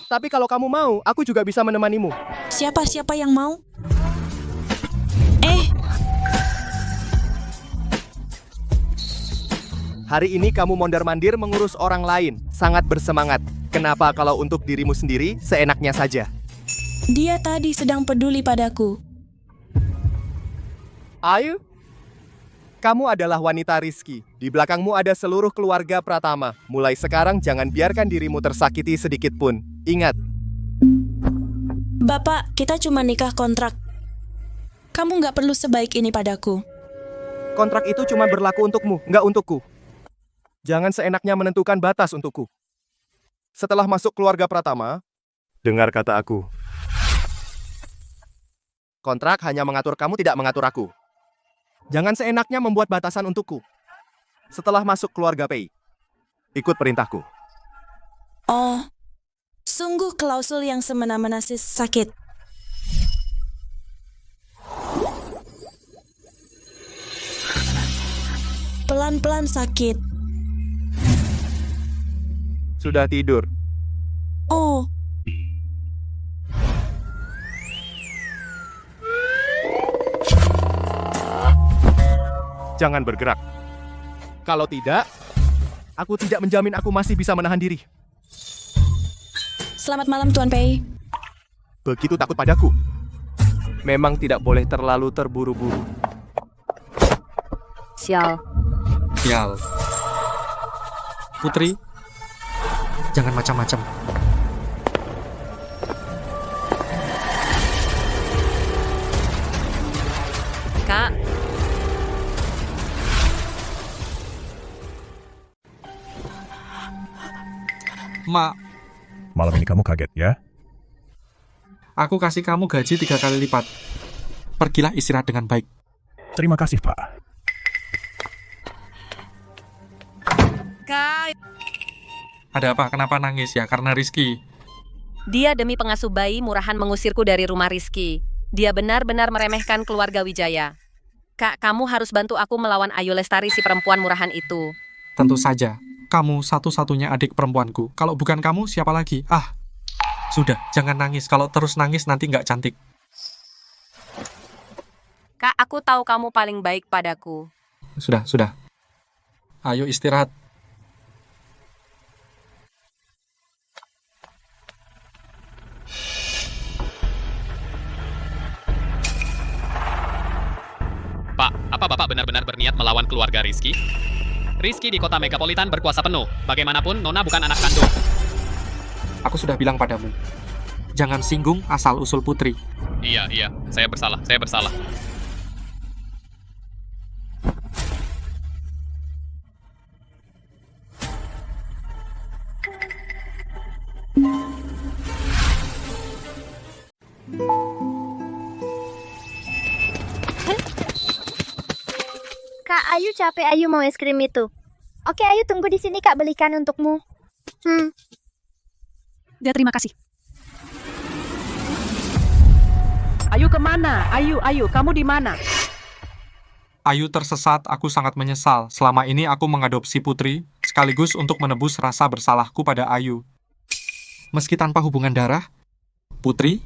Tapi kalau kamu mau, aku juga bisa menemanimu. Siapa yang mau? Hari ini kamu mondar-mandir mengurus orang lain, sangat bersemangat. Kenapa kalau untuk dirimu sendiri, seenaknya saja? Dia tadi sedang peduli padaku. Ayu, kamu adalah wanita Rizky. Di belakangmu ada seluruh keluarga Pratama. Mulai sekarang jangan biarkan dirimu tersakiti sedikit pun. Ingat. Bapak, kita cuma nikah kontrak. Kamu nggak perlu sebaik ini padaku. Kontrak itu cuma berlaku untukmu, nggak untukku. Jangan seenaknya menentukan batas untukku. Setelah masuk keluarga Pratama, dengar kata aku. Kontrak hanya mengatur kamu, tidak mengatur aku. Jangan seenaknya membuat batasan untukku. setelah masuk keluarga Pei. Ikut perintahku. Oh, sungguh klausul yang semena-mena sakit. Pelan-pelan sakit. Sudah tidur. Oh, Jangan bergerak. Kalau tidak, aku tidak menjamin aku masih bisa menahan diri. selamat malam Tuan Pei. Begitu takut padaku. Memang tidak boleh terlalu terburu-buru. Sial. Sial. Putri, jangan macam-macam. Kak, Mak, Malam ini kamu kaget ya? aku kasih kamu gaji 3 kali lipat. Pergilah istirahat dengan baik. Terima kasih, Pak. Kak. Ada apa? Kenapa nangis ya? Karena Rizky. Dia demi pengasuh bayi murahan mengusirku dari rumah Rizky. Dia benar-benar meremehkan keluarga Wijaya. Kak, kamu harus bantu aku melawan Ayu Lestari si perempuan murahan itu. Tentu saja. Kamu satu-satunya adik perempuanku. Kalau bukan kamu, siapa lagi? Ah, sudah. Jangan nangis. Kalau terus nangis, nanti nggak cantik. Kak, aku tahu kamu paling baik padaku. Sudah. Ayo istirahat. Pak, apa Bapak benar-benar berniat melawan keluarga Rizky? Rizky di kota megapolitan berkuasa penuh. Bagaimanapun, Nona bukan anak kandung. Aku sudah bilang padamu. Jangan singgung asal-usul Putri. Iya, saya bersalah. Kak, Ayu capek. Ayu mau es krim itu. Oke, Ayu tunggu di sini Kak, belikan untukmu. Ya, terima kasih. Ayu kemana? Ayu, kamu di mana? Ayu tersesat, aku sangat menyesal. Selama ini aku mengadopsi Putri, sekaligus untuk menebus rasa bersalahku pada Ayu. Meski tanpa hubungan darah, Putri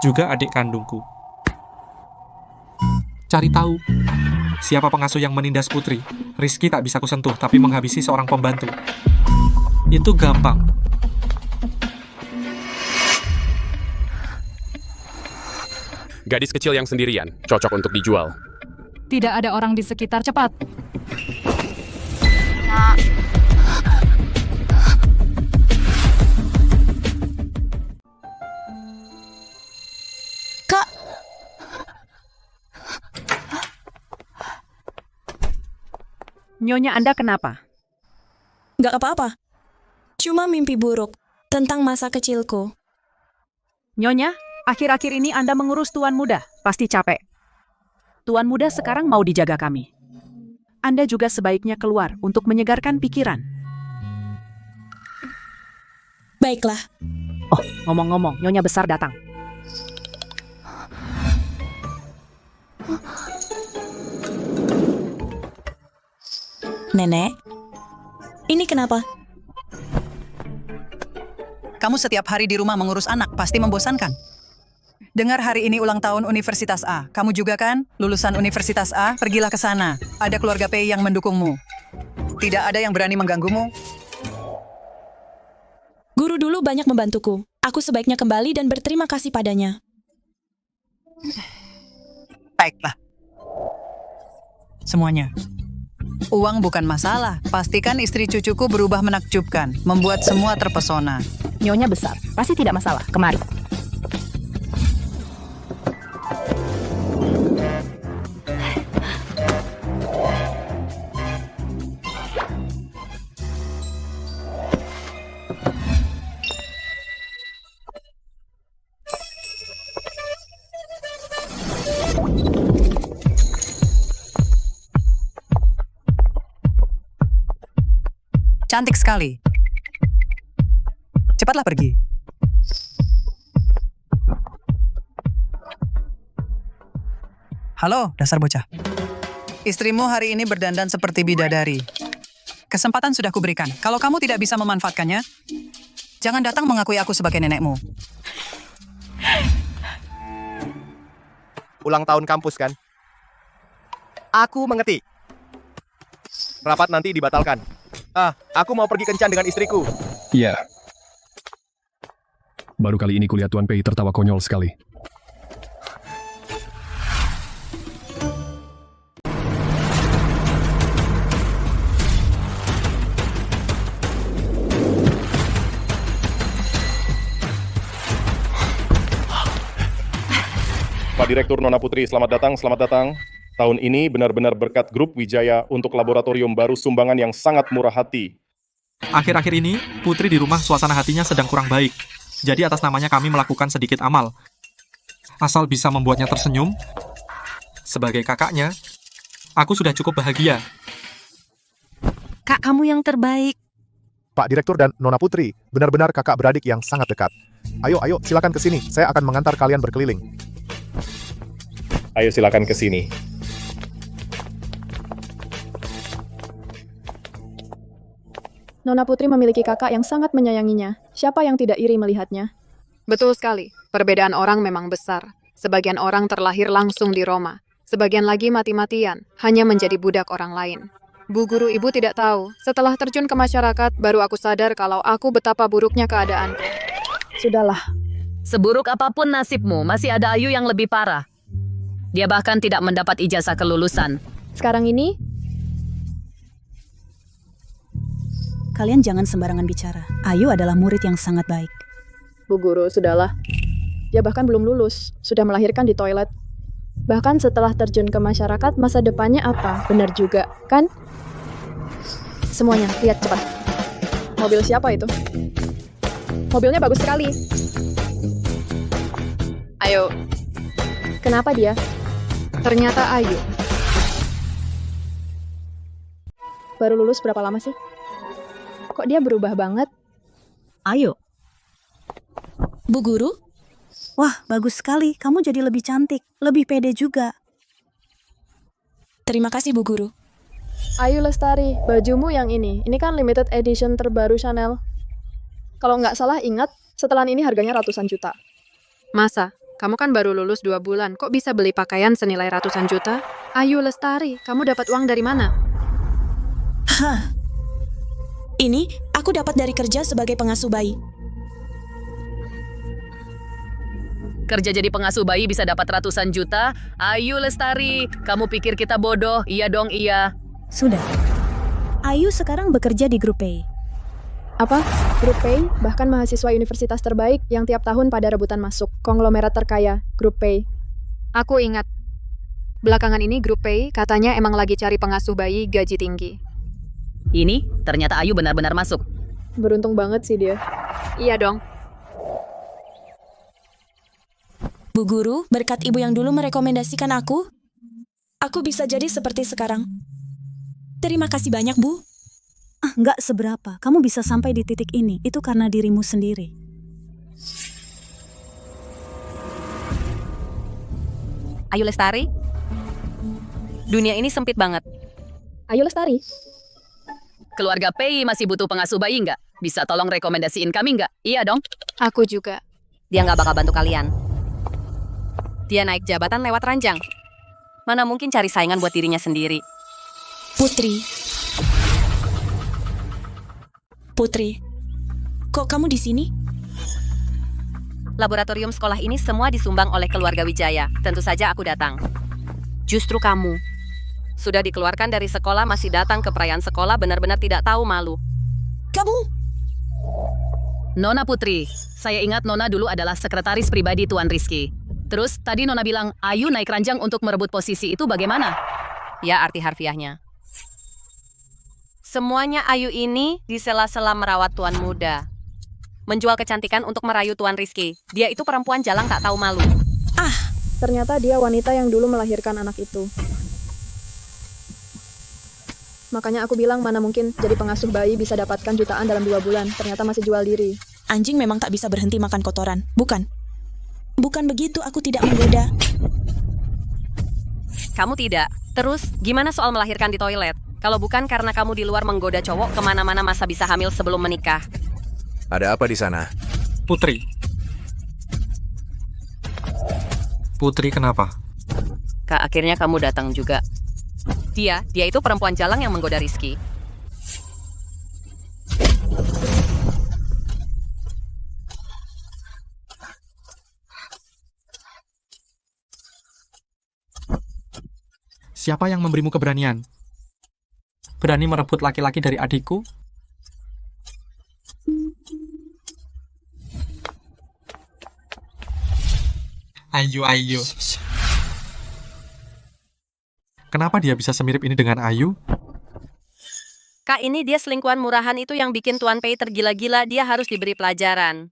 juga adik kandungku. Cari tahu, siapa pengasuh yang menindas Putri. Rizky tak bisa kusentuh, tapi menghabisi seorang pembantu. Itu gampang. Gadis kecil yang sendirian, cocok untuk dijual. Tidak ada orang di sekitar, cepat. Kak, Nyonya Anda kenapa? nggak apa-apa. Cuma mimpi buruk tentang masa kecilku. Nyonya, akhir-akhir ini Anda mengurus Tuan Muda. Pasti capek. Tuan Muda sekarang mau dijaga kami. Anda juga sebaiknya keluar untuk menyegarkan pikiran. Baiklah. Oh, ngomong-ngomong, Nyonya Besar datang. Nenek, ini kenapa? Kamu setiap hari di rumah mengurus anak, pasti membosankan. Dengar hari ini ulang tahun Universitas A. Kamu juga kan? Lulusan Universitas A, pergilah ke sana. Ada keluarga Pei yang mendukungmu. Tidak ada yang berani mengganggumu. Guru dulu banyak membantuku. Aku sebaiknya kembali dan berterima kasih padanya. Baiklah. Semuanya. Uang bukan masalah. Pastikan istri cucuku berubah menakjubkan, membuat semua terpesona. Nyonya Besar, pasti tidak masalah. Kemari. Cantik sekali. Cepatlah pergi. Halo, dasar bocah. Istrimu hari ini berdandan seperti bidadari. Kesempatan sudah kuberikan. Kalau kamu tidak bisa memanfaatkannya, jangan datang mengakui aku sebagai nenekmu. Ulang tahun kampus kan? Aku mengerti. Rapat nanti dibatalkan. Aku mau pergi kencan dengan istriku. Iya. Baru kali ini kulihat Tuan Pei tertawa konyol sekali. Pak Direktur Nona Putri, selamat datang, selamat datang. Tahun ini benar-benar berkat grup Wijaya untuk laboratorium baru sumbangan yang sangat murah hati. Akhir-akhir ini, Putri di rumah suasana hatinya sedang kurang baik. Jadi atas namanya kami melakukan sedikit amal. Asal bisa membuatnya tersenyum, sebagai kakaknya, aku sudah cukup bahagia. Kak, kamu yang terbaik. Pak Direktur dan Nona Putri, benar-benar kakak beradik yang sangat dekat. Ayo, silakan ke sini. Saya akan mengantar kalian berkeliling. Ayo silakan ke sini. Nona Putri memiliki kakak yang sangat menyayanginya. Siapa yang tidak iri melihatnya? Betul sekali. Perbedaan orang memang besar. Sebagian orang terlahir langsung di Roma. Sebagian lagi mati-matian, hanya menjadi budak orang lain. Bu guru, ibu tidak tahu. Setelah terjun ke masyarakat, baru aku sadar kalau aku betapa buruknya keadaanku. Sudahlah. Seburuk apapun nasibmu, masih ada Ayu yang lebih parah. Dia bahkan tidak mendapat ijazah kelulusan. Sekarang ini, Kalian jangan sembarangan bicara. Ayu adalah murid yang sangat baik. Bu Guru, sudahlah. Dia bahkan belum lulus, sudah melahirkan di toilet. Bahkan setelah terjun ke masyarakat, masa depannya apa? Benar juga, kan? Semuanya, lihat cepat. Mobil siapa itu? Mobilnya bagus sekali. Ayo. Kenapa dia? Ternyata Ayu. Baru lulus berapa lama sih? Kok dia berubah banget? Ayo. Bu Guru? Wah, bagus sekali. Kamu jadi lebih cantik, lebih pede juga. Terima kasih, Bu Guru. Ayu Lestari, bajumu yang ini. Ini kan limited edition terbaru Chanel. Kalau nggak salah ingat, setelan ini harganya ratusan juta. Masa? Kamu kan baru lulus 2 bulan, kok bisa beli pakaian senilai ratusan juta? Ayu Lestari, kamu dapat uang dari mana? Hah. Ini aku dapat dari kerja sebagai pengasuh bayi. Kerja jadi pengasuh bayi bisa dapat ratusan juta? Ayu Lestari, kamu pikir kita bodoh? Iya dong, iya. Sudah. Ayu sekarang bekerja di Grup Pei. Apa? Grup Pei, bahkan mahasiswa universitas terbaik yang tiap tahun pada rebutan masuk. Konglomerat terkaya, Grup Pei. Aku ingat. Belakangan ini Grup Pei katanya emang lagi cari pengasuh bayi gaji tinggi. Ini, ternyata Ayu benar-benar masuk. Beruntung banget sih dia. Iya dong. Bu Guru, berkat ibu yang dulu merekomendasikan aku bisa jadi seperti sekarang. Terima kasih banyak, Bu. Nggak seberapa. Kamu bisa sampai di titik ini. Itu karena dirimu sendiri. Ayu Lestari? Dunia ini sempit banget. Ayu Lestari? Keluarga Pei masih butuh pengasuh bayi nggak? Bisa tolong rekomendasiin kami nggak? Iya dong. Aku juga. Dia nggak bakal bantu kalian. Dia naik jabatan lewat ranjang. Mana mungkin cari saingan buat dirinya sendiri. Putri, kok kamu di sini? Laboratorium sekolah ini semua disumbang oleh keluarga Wijaya. Tentu saja aku datang. Justru kamu. Sudah dikeluarkan dari sekolah masih datang ke perayaan sekolah benar-benar tidak tahu malu. Kamu? Nona Putri, saya ingat Nona dulu adalah sekretaris pribadi Tuan Rizky. Terus tadi Nona bilang Ayu naik ranjang untuk merebut posisi itu bagaimana? Ya, arti harfiahnya. Semuanya Ayu ini di sela-sela merawat tuan muda. Menjual kecantikan untuk merayu Tuan Rizky. Dia itu perempuan jalang tak tahu malu. Ternyata dia wanita yang dulu melahirkan anak itu. Makanya aku bilang mana mungkin jadi pengasuh bayi bisa dapatkan jutaan dalam 2 bulan. Ternyata masih jual diri. Anjing memang tak bisa berhenti makan kotoran, bukan? Bukan begitu, aku tidak menggoda. Kamu tidak. Terus, gimana soal melahirkan di toilet? Kalau bukan karena kamu di luar menggoda cowok, kemana-mana masa bisa hamil sebelum menikah? Ada apa di sana? Putri. Putri kenapa? Kak, akhirnya kamu datang juga. Dia itu perempuan jalang yang menggoda Rizky. Siapa yang memberimu keberanian? Berani merebut laki-laki dari adikku? Ayu. Kenapa dia bisa semirip ini dengan Ayu? Kak, ini dia selingkuhan murahan itu yang bikin Tuan Pei tergila-gila. Dia harus diberi pelajaran.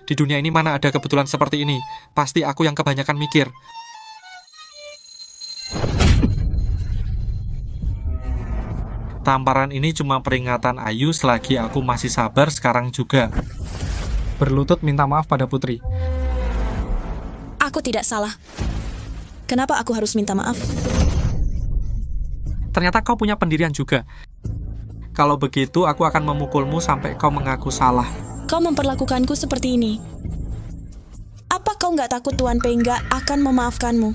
Di dunia ini mana ada kebetulan seperti ini? Pasti aku yang kebanyakan mikir. Tamparan ini cuma peringatan Ayu selagi aku masih sabar sekarang juga. Berlutut minta maaf pada Putri. Aku tidak salah. Kenapa aku harus minta maaf? Ternyata kau punya pendirian juga. Kalau begitu, aku akan memukulmu sampai kau mengaku salah. Kau memperlakukanku seperti ini. Apa kau nggak takut Tuan Pei nggak akan memaafkanmu?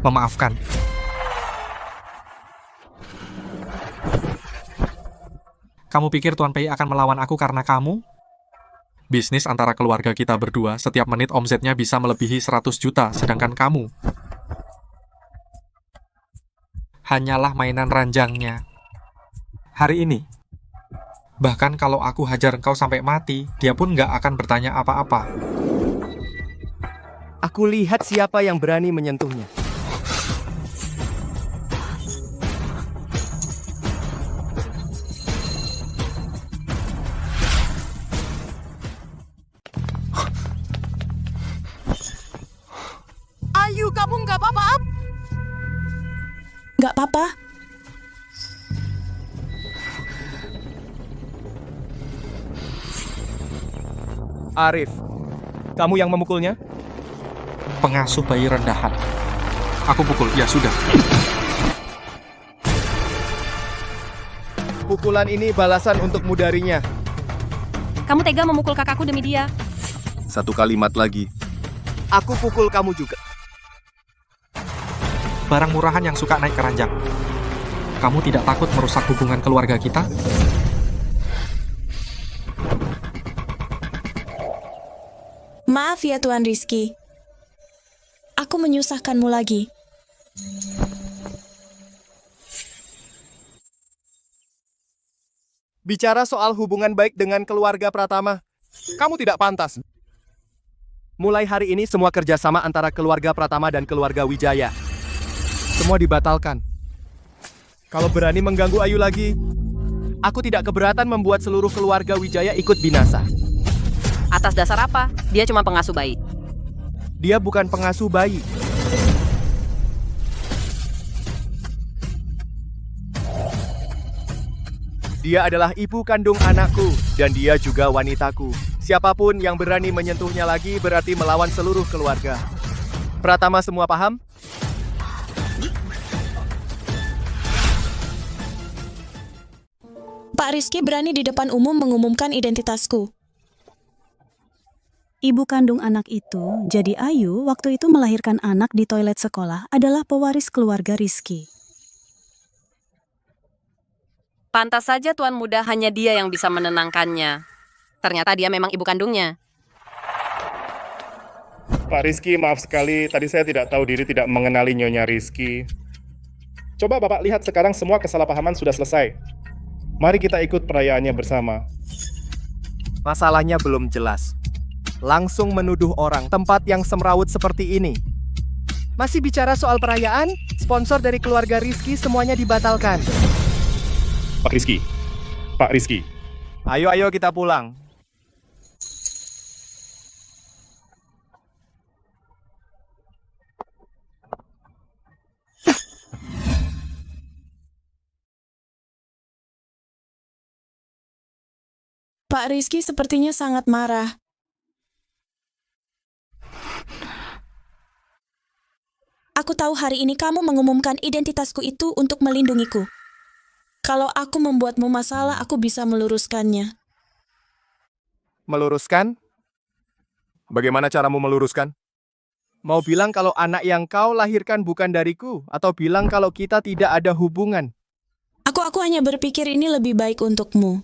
Memaafkan. Kamu pikir Tuan Pei akan melawan aku karena kamu? Bisnis antara keluarga kita berdua, setiap menit omsetnya bisa melebihi 100 juta, sedangkan kamu hanyalah mainan ranjangnya. Hari ini, bahkan kalau aku hajar engkau sampai mati, dia pun nggak akan bertanya apa-apa. Aku lihat siapa yang berani menyentuhnya. Ayu, kamu nggak apa-apa? Nggak apa-apa. Arif, kamu yang memukulnya? Pengasuh bayi rendahan. Aku pukul, ya sudah. Pukulan ini balasan untukmu darinya. Kamu tega memukul kakakku demi dia. Satu kalimat lagi. Aku pukul kamu juga. Barang murahan yang suka naik keranjang. Kamu tidak takut merusak hubungan keluarga kita? Maaf ya Tuan Rizky. Aku menyusahkanmu lagi. Bicara soal hubungan baik dengan keluarga Pratama, kamu tidak pantas. Mulai hari ini semua kerjasama antara keluarga Pratama dan keluarga Wijaya semua dibatalkan. Kalau berani mengganggu Ayu lagi, aku tidak keberatan membuat seluruh keluarga Wijaya ikut binasa. Atas dasar apa? Dia cuma pengasuh bayi. Dia bukan pengasuh bayi. Dia adalah ibu kandung anakku, dan dia juga wanitaku. Siapapun yang berani menyentuhnya lagi berarti melawan seluruh keluarga. Pratama semua paham? Pak Rizky berani di depan umum mengumumkan identitasku. Ibu kandung anak itu, jadi Ayu, waktu itu melahirkan anak di toilet sekolah adalah pewaris keluarga Rizky. Pantas saja Tuan Muda hanya dia yang bisa menenangkannya. Ternyata dia memang ibu kandungnya. Pak Rizky, maaf sekali. Tadi saya tidak tahu diri tidak mengenali Nyonya Rizky. Coba Bapak lihat sekarang semua kesalahpahaman sudah selesai. Mari kita ikut perayaannya bersama. Masalahnya belum jelas. Langsung menuduh orang tempat yang semrawut seperti ini. Masih bicara soal perayaan, sponsor dari keluarga Rizky semuanya dibatalkan. Pak Rizky. Ayo kita pulang. Pak Rizky sepertinya sangat marah. Aku tahu hari ini kamu mengumumkan identitasku itu untuk melindungiku. Kalau aku membuatmu masalah, aku bisa meluruskannya. Meluruskan? Bagaimana caramu meluruskan? Mau bilang kalau anak yang kau lahirkan bukan dariku, atau bilang kalau kita tidak ada hubungan? Aku hanya berpikir ini lebih baik untukmu.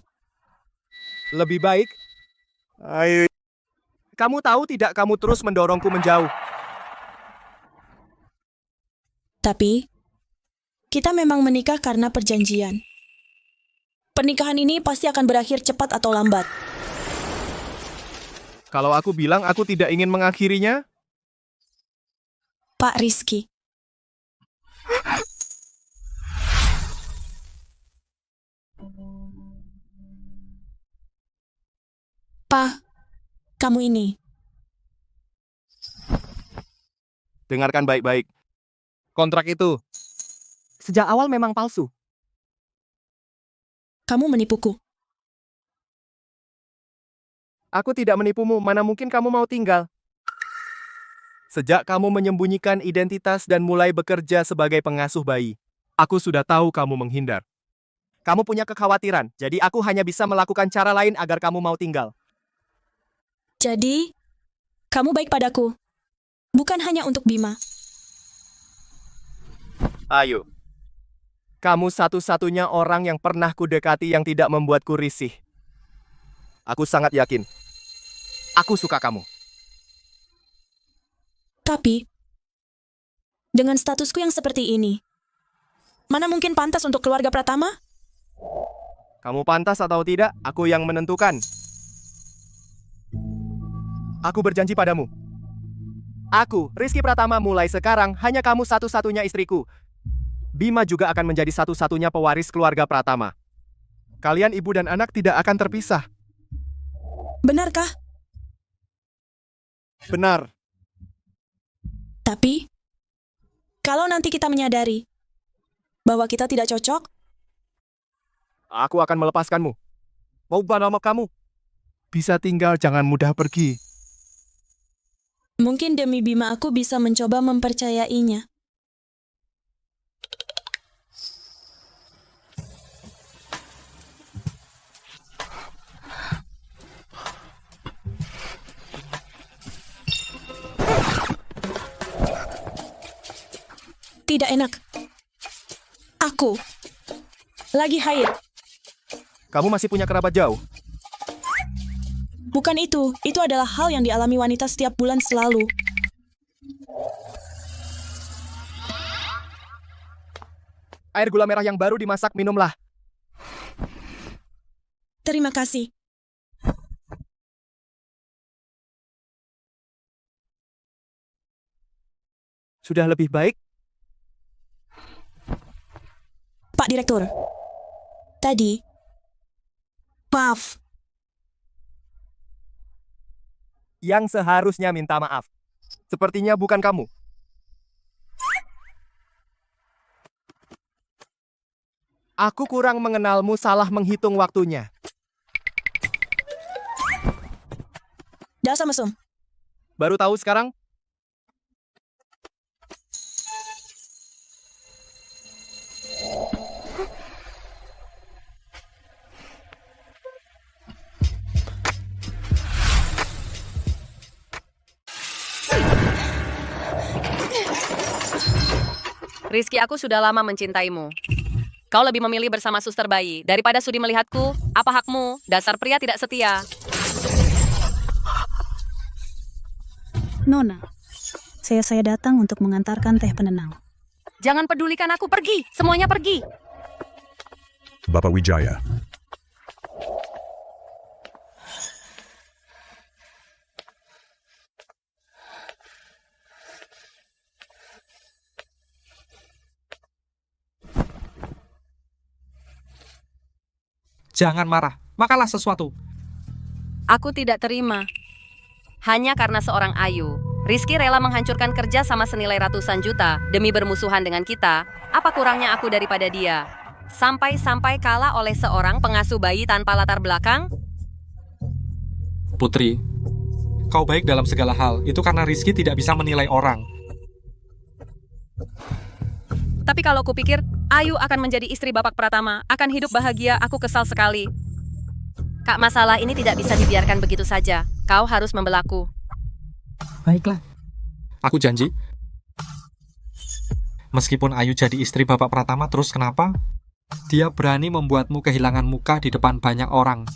Lebih baik? Ayo. Kamu tahu tidak kamu terus mendorongku menjauh? Tapi, kita memang menikah karena perjanjian. Pernikahan ini pasti akan berakhir cepat atau lambat. Kalau aku bilang aku tidak ingin mengakhirinya? Pak Rizky. Pak, kamu ini. Dengarkan baik-baik. Kontrak itu sejak awal memang palsu. Kamu menipuku. Aku tidak menipumu, mana mungkin kamu mau tinggal. Sejak kamu menyembunyikan identitas dan mulai bekerja sebagai pengasuh bayi, aku sudah tahu kamu menghindar. Kamu punya kekhawatiran, jadi aku hanya bisa melakukan cara lain agar kamu mau tinggal. Jadi, kamu baik padaku. Bukan hanya untuk Bima. Ayo. Kamu satu-satunya orang yang pernah kudekati yang tidak membuatku risih. Aku sangat yakin. Aku suka kamu. Tapi, dengan statusku yang seperti ini, mana mungkin pantas untuk keluarga Pratama? Kamu pantas atau tidak, aku yang menentukan. Aku berjanji padamu. Aku, Rizky Pratama, mulai sekarang hanya kamu satu-satunya istriku. Bima juga akan menjadi satu-satunya pewaris keluarga Pratama. Kalian ibu dan anak tidak akan terpisah. Benarkah? Benar. Tapi, kalau nanti kita menyadari bahwa kita tidak cocok, aku akan melepaskanmu. Mau ubah nama kamu. Bisa tinggal, jangan mudah pergi. mungkin demi Bima aku bisa mencoba mempercayainya. Tidak enak. Aku lagi haid. Kamu masih punya kerabat jauh? Bukan itu adalah hal yang dialami wanita setiap bulan selalu. Air gula merah yang baru dimasak, minumlah. Terima kasih. Sudah lebih baik? Pak Direktur, tadi, maaf. Yang seharusnya minta maaf. Sepertinya bukan kamu. Aku kurang mengenalmu, salah menghitung waktunya. Dasar mesum. Baru tahu sekarang? Rizky, aku sudah lama mencintaimu. Kau lebih memilih bersama suster bayi daripada sudi melihatku. Apa hakmu? Dasar pria tidak setia. Nona, saya datang untuk mengantarkan teh penenang. Jangan pedulikan aku, pergi. Semuanya pergi. Bapak Wijaya. Jangan marah, makanlah sesuatu. Aku tidak terima. Hanya karena seorang Ayu, Rizky rela menghancurkan kerja sama senilai ratusan juta demi bermusuhan dengan kita. Apa kurangnya aku daripada dia? Sampai-sampai kalah oleh seorang pengasuh bayi tanpa latar belakang? Putri. Kau baik dalam segala hal, itu karena Rizky tidak bisa menilai orang. Tapi kalau kupikir Ayu akan menjadi istri Bapak Pratama, akan hidup bahagia, aku kesal sekali. Kak, masalah ini tidak bisa dibiarkan begitu saja. Kau harus membelaku. Baiklah. Aku janji. Meskipun Ayu jadi istri Bapak Pratama, terus kenapa? Dia berani membuatmu kehilangan muka di depan banyak orang.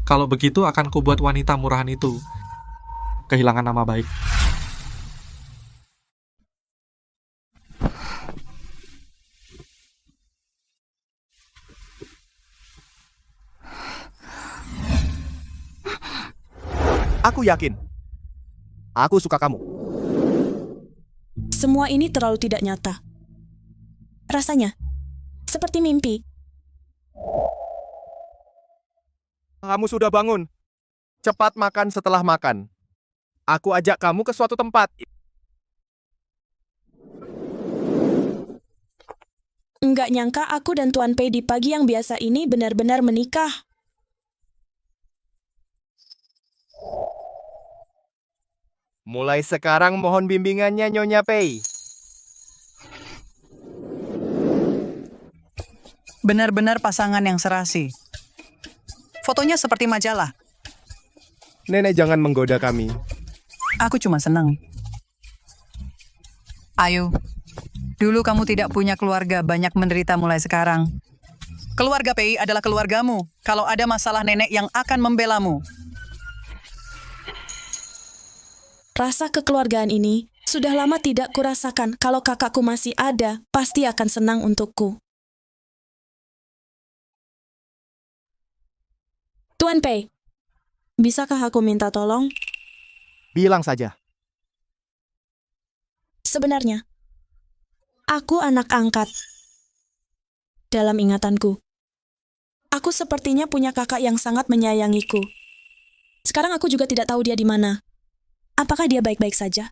Kalau begitu akan kubuat wanita murahan itu kehilangan nama baik. Aku yakin. Aku suka kamu. Semua ini terlalu tidak nyata. Rasanya seperti mimpi. Kamu sudah bangun. Cepat makan setelah makan. Aku ajak kamu ke suatu tempat. Nggak nyangka aku dan Tuan Pei di pagi yang biasa ini benar-benar menikah. Mulai sekarang mohon bimbingannya Nyonya Pei. Benar-benar pasangan yang serasi. Fotonya seperti majalah. Nenek jangan menggoda kami. Aku cuma senang. Ayu, dulu kamu tidak punya keluarga, banyak menderita mulai sekarang. Keluarga Pei adalah keluargamu. Kalau ada masalah, nenek yang akan membelamu. Rasa kekeluargaan ini sudah lama tidak kurasakan. Kalau kakakku masih ada, pasti akan senang untukku. Tuan Pei, bisakah aku minta tolong? Bilang saja. Sebenarnya, aku anak angkat. Dalam ingatanku, aku sepertinya punya kakak yang sangat menyayangiku. Sekarang aku juga tidak tahu dia di mana. Apakah dia baik-baik saja?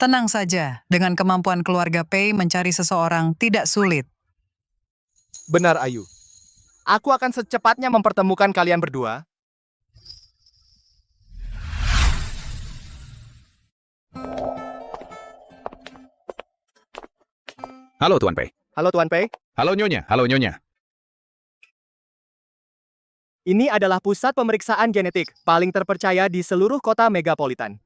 Tenang saja, dengan kemampuan keluarga Pei mencari seseorang tidak sulit. Benar, Ayu. Aku akan secepatnya mempertemukan kalian berdua. Halo Tuan Pei. Halo Tuan Pei. Halo Nyonya. Halo Nyonya. Ini adalah pusat pemeriksaan genetik paling terpercaya di seluruh kota megapolitan.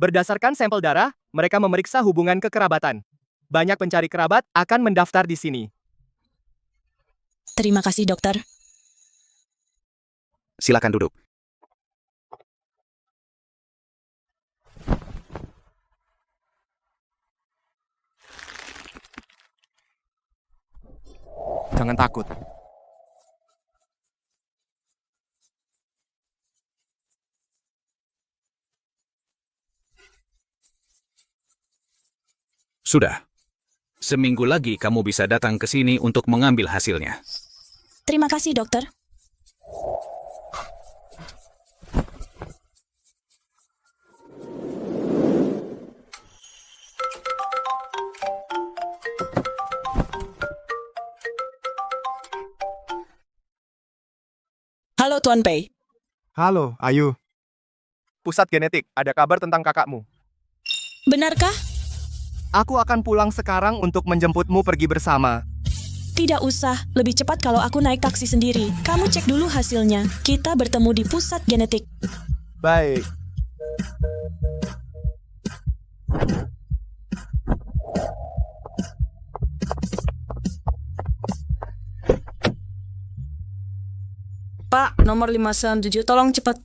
Berdasarkan sampel darah, mereka memeriksa hubungan kekerabatan. Banyak pencari kerabat akan mendaftar di sini. Terima kasih, dokter. Silakan duduk. Jangan takut. Sudah. Seminggu lagi kamu bisa datang ke sini untuk mengambil hasilnya. Terima kasih, dokter. Halo, Tuan Pei. Halo, Ayu. Pusat genetik, ada kabar tentang kakakmu. Benarkah? Aku akan pulang sekarang untuk menjemputmu pergi bersama. Tidak usah, lebih cepat kalau aku naik taksi sendiri. Kamu cek dulu hasilnya. Kita bertemu di pusat genetik. Baik. Pak, nomor 597, tolong cepat.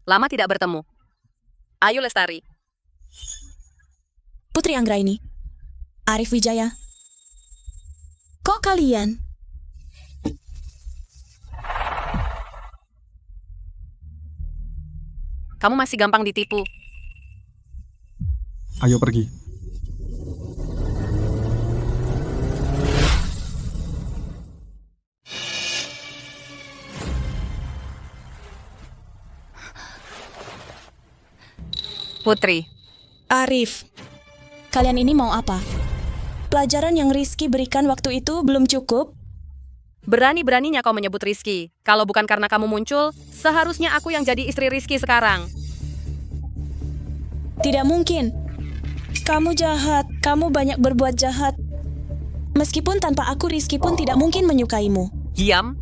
Lama tidak bertemu. Ayu Lestari. Putri Anggraini. Arif Wijaya. Kok kalian? Kamu masih gampang ditipu. Ayo pergi. Putri. Arif. Kalian ini mau apa? Pelajaran yang Rizky berikan waktu itu belum cukup? Berani-beraninya kau menyebut Rizky. Kalau bukan karena kamu muncul, seharusnya aku yang jadi istri Rizky sekarang. Tidak mungkin. Kamu jahat. Kamu banyak berbuat jahat. Meskipun tanpa aku, Rizky pun tidak mungkin menyukaimu. Diam.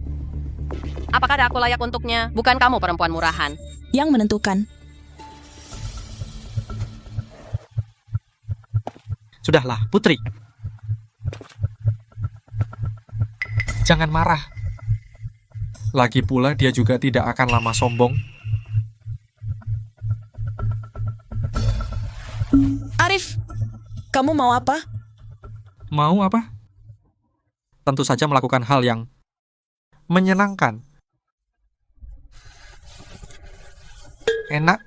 Apakah aku layak untuknya? Bukan kamu perempuan murahan. Yang menentukan. Sudahlah, Putri. Jangan marah. Lagi pula dia juga tidak akan lama sombong. Arif, kamu mau apa? Mau apa? Tentu saja melakukan hal yang menyenangkan. Enak.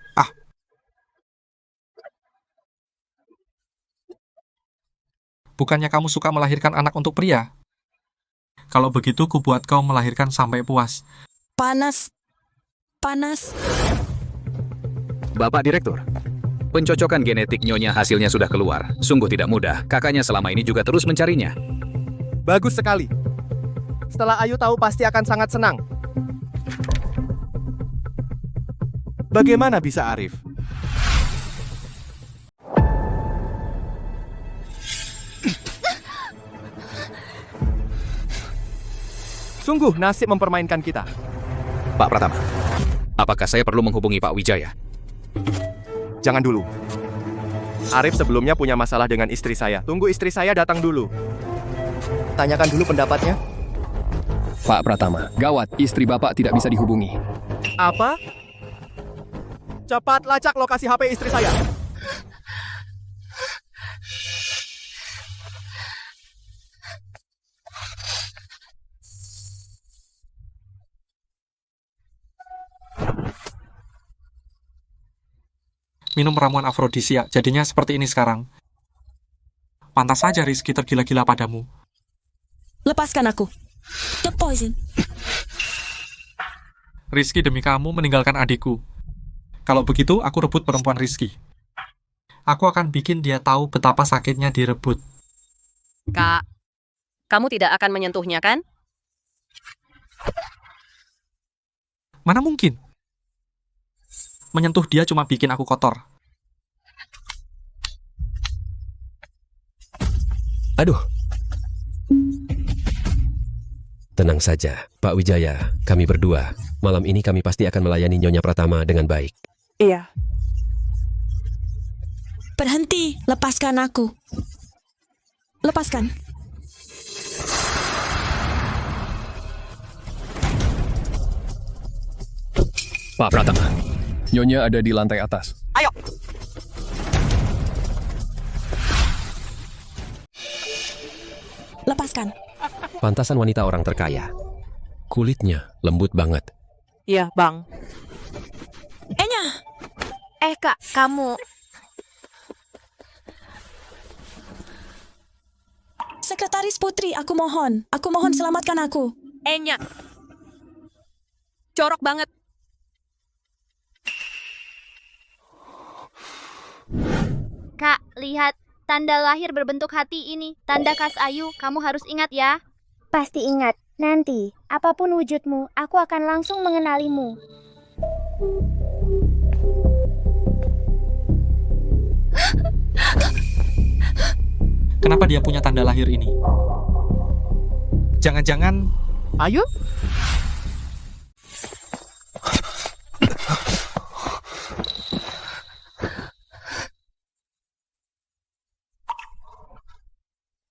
Bukannya kamu suka melahirkan anak untuk pria? Kalau begitu, ku buat kau melahirkan sampai puas. Panas. Panas. Bapak Direktur, pencocokan genetik Nyonya hasilnya sudah keluar. Sungguh tidak mudah. Kakaknya selama ini juga terus mencarinya. Bagus sekali. Setelah Ayu tahu pasti akan sangat senang. Bagaimana bisa Arif? Sungguh nasib mempermainkan kita. Pak Pratama, apakah saya perlu menghubungi Pak Wijaya? Jangan dulu. Arif sebelumnya punya masalah dengan istri saya. Tunggu istri saya datang dulu. Tanyakan dulu pendapatnya. Pak Pratama, gawat, istri Bapak tidak bisa dihubungi. Apa? Cepat lacak lokasi HP istri saya. Minum ramuan afrodisia, jadinya seperti ini sekarang. Pantas saja Rizky tergila-gila padamu. Lepaskan aku. The poison. Rizky demi kamu meninggalkan adikku. Kalau begitu, aku rebut perempuan Rizky. Aku akan bikin dia tahu betapa sakitnya direbut. Kak, kamu tidak akan menyentuhnya, kan? Mana mungkin? Menyentuh dia cuma bikin aku kotor. Aduh. Tenang saja, Pak Wijaya. Kami berdua. Malam ini kami pasti akan melayani Nyonya Pratama dengan baik. Iya. Berhenti, lepaskan aku. Lepaskan. Pak Pratama, Nyonya ada di lantai atas. Ayo. Lepaskan. Pantasan wanita orang terkaya. Kulitnya lembut banget. Iya, Bang. Enya. Kak, kamu. Sekretaris Putri, aku mohon. Aku mohon selamatkan aku. Enya. Corok banget. Kak, lihat. Tanda lahir berbentuk hati ini. Tanda khas Ayu. Kamu harus ingat ya. Pasti ingat. Nanti, apapun wujudmu, aku akan langsung mengenalimu. Kenapa dia punya tanda lahir ini? Jangan-jangan... Ayu?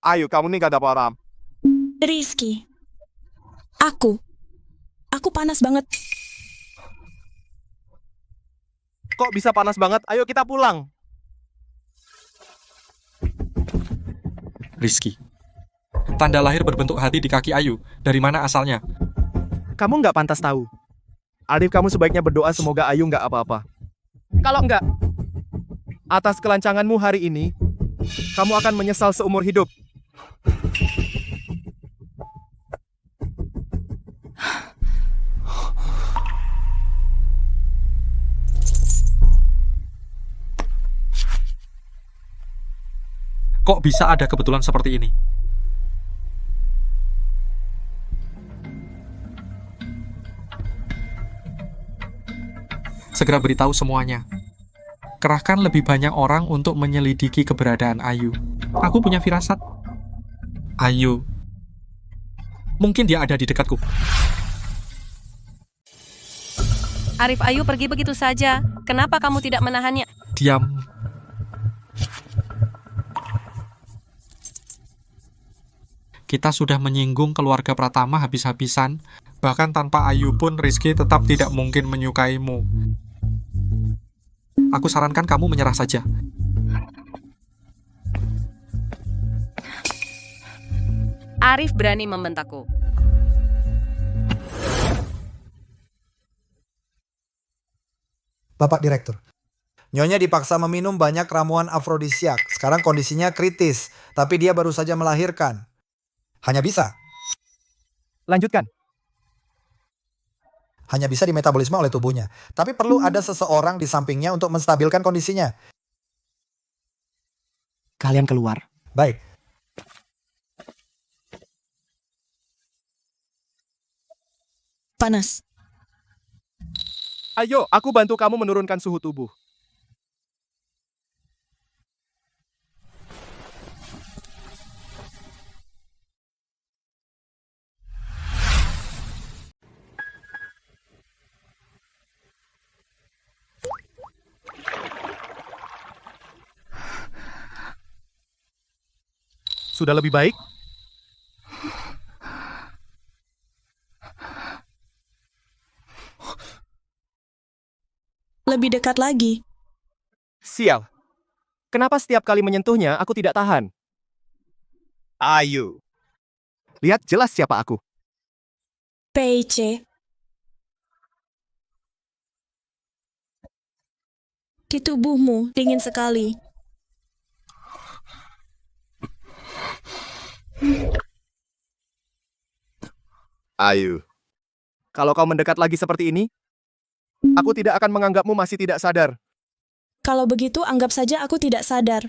Ayu, kamu nih gak ada orang. Rizky. Aku panas banget. Kok bisa panas banget? Ayo kita pulang. Rizky. Tanda lahir berbentuk hati di kaki Ayu. Dari mana asalnya? Kamu nggak pantas tahu. Arif, kamu sebaiknya berdoa semoga Ayu nggak apa-apa. Kalau nggak, atas kelancanganmu hari ini, kamu akan menyesal seumur hidup. Kok bisa ada kebetulan seperti ini? segera beritahu semuanya. Kerahkan lebih banyak orang untuk menyelidiki keberadaan Ayu. Aku punya firasat. Ayu. Mungkin dia ada di dekatku. Arif Ayu pergi begitu saja. Kenapa kamu tidak menahannya? Diam. Kita sudah menyinggung keluarga Pratama habis-habisan. Bahkan tanpa Ayu pun Rizky tetap tidak mungkin menyukaimu. Aku sarankan kamu menyerah saja. Arif berani membentakku. Bapak Direktur, Nyonya dipaksa meminum banyak ramuan afrodisiak. Sekarang kondisinya kritis, tapi dia baru saja melahirkan. Hanya bisa dimetabolisme oleh tubuhnya. Tapi perlu ada seseorang di sampingnya untuk menstabilkan kondisinya. Kalian keluar. Baik. Panas. Ayo, aku bantu kamu menurunkan suhu tubuh. Sudah lebih baik? Lebih dekat lagi. Sial. Kenapa setiap kali menyentuhnya aku tidak tahan? Ayu. Lihat jelas siapa aku. PIC. Di tubuhmu dingin sekali. Ayu. Kalau kau mendekat lagi seperti ini, aku tidak akan menganggapmu masih tidak sadar. Kalau begitu, anggap saja aku tidak sadar.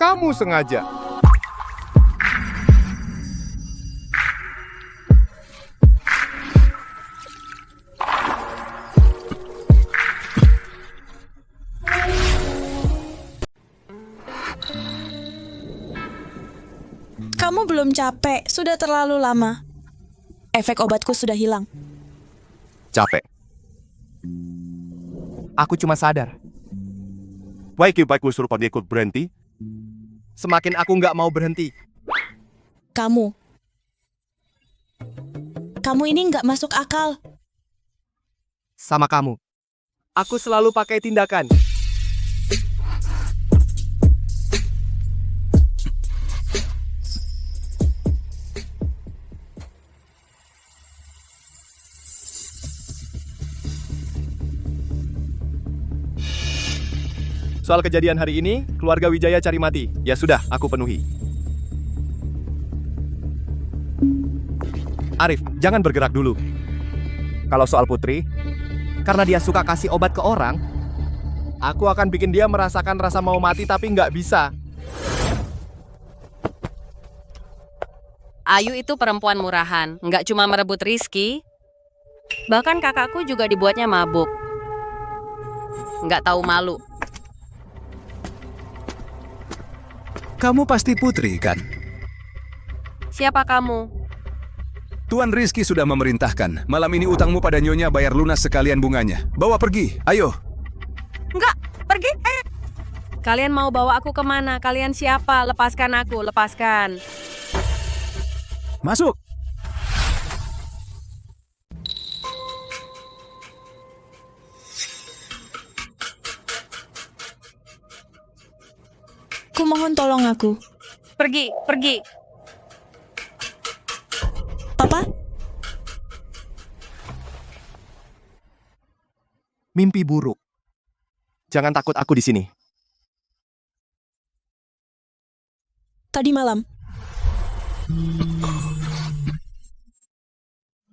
Kamu sengaja. Kamu belum capek, sudah terlalu lama. Efek obatku sudah hilang. Capek. Aku cuma sadar. Baik-baikku suruh pada ikut berhenti. Semakin aku nggak mau berhenti. Kamu ini nggak masuk akal. Sama kamu. Aku selalu pakai tindakan. Soal kejadian hari ini, keluarga Wijaya cari mati. Ya sudah, aku penuhi. Arif, jangan bergerak dulu. Kalau soal Putri, karena dia suka kasih obat ke orang, aku akan bikin dia merasakan rasa mau mati tapi nggak bisa. Ayu itu perempuan murahan, nggak cuma merebut Rizky. Bahkan kakakku juga dibuatnya mabuk. Nggak tahu malu. Kamu pasti Putri, kan? Siapa kamu? Tuan Rizky sudah memerintahkan. Malam ini utangmu pada Nyonya bayar lunas sekalian bunganya. Bawa pergi, ayo. Enggak, pergi. Kalian mau bawa aku kemana? Kalian siapa? Lepaskan aku, lepaskan. Masuk. Kumohon tolong aku. Pergi, pergi. Papa? Mimpi buruk. Jangan takut aku di sini. Tadi malam.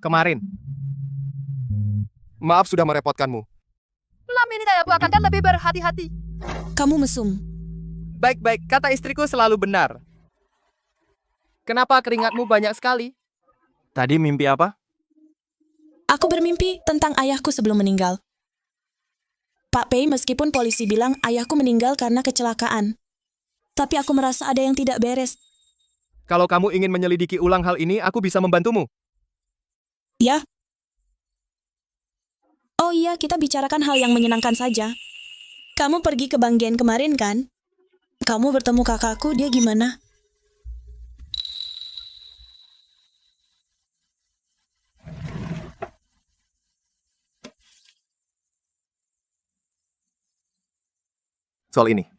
Kemarin. Maaf sudah merepotkanmu. Malam ini aku akan lebih berhati-hati. Kamu mesum. Baik-baik, kata istriku selalu benar. Kenapa keringatmu banyak sekali? Tadi mimpi apa? Aku bermimpi tentang ayahku sebelum meninggal. Pak Pei, meskipun polisi bilang ayahku meninggal karena kecelakaan, tapi aku merasa ada yang tidak beres. Kalau kamu ingin menyelidiki ulang hal ini, aku bisa membantumu. Ya. Oh iya, kita bicarakan hal yang menyenangkan saja. Kamu pergi ke Bang Gen kemarin kan? Kamu bertemu kakakku, dia gimana? Soal ini,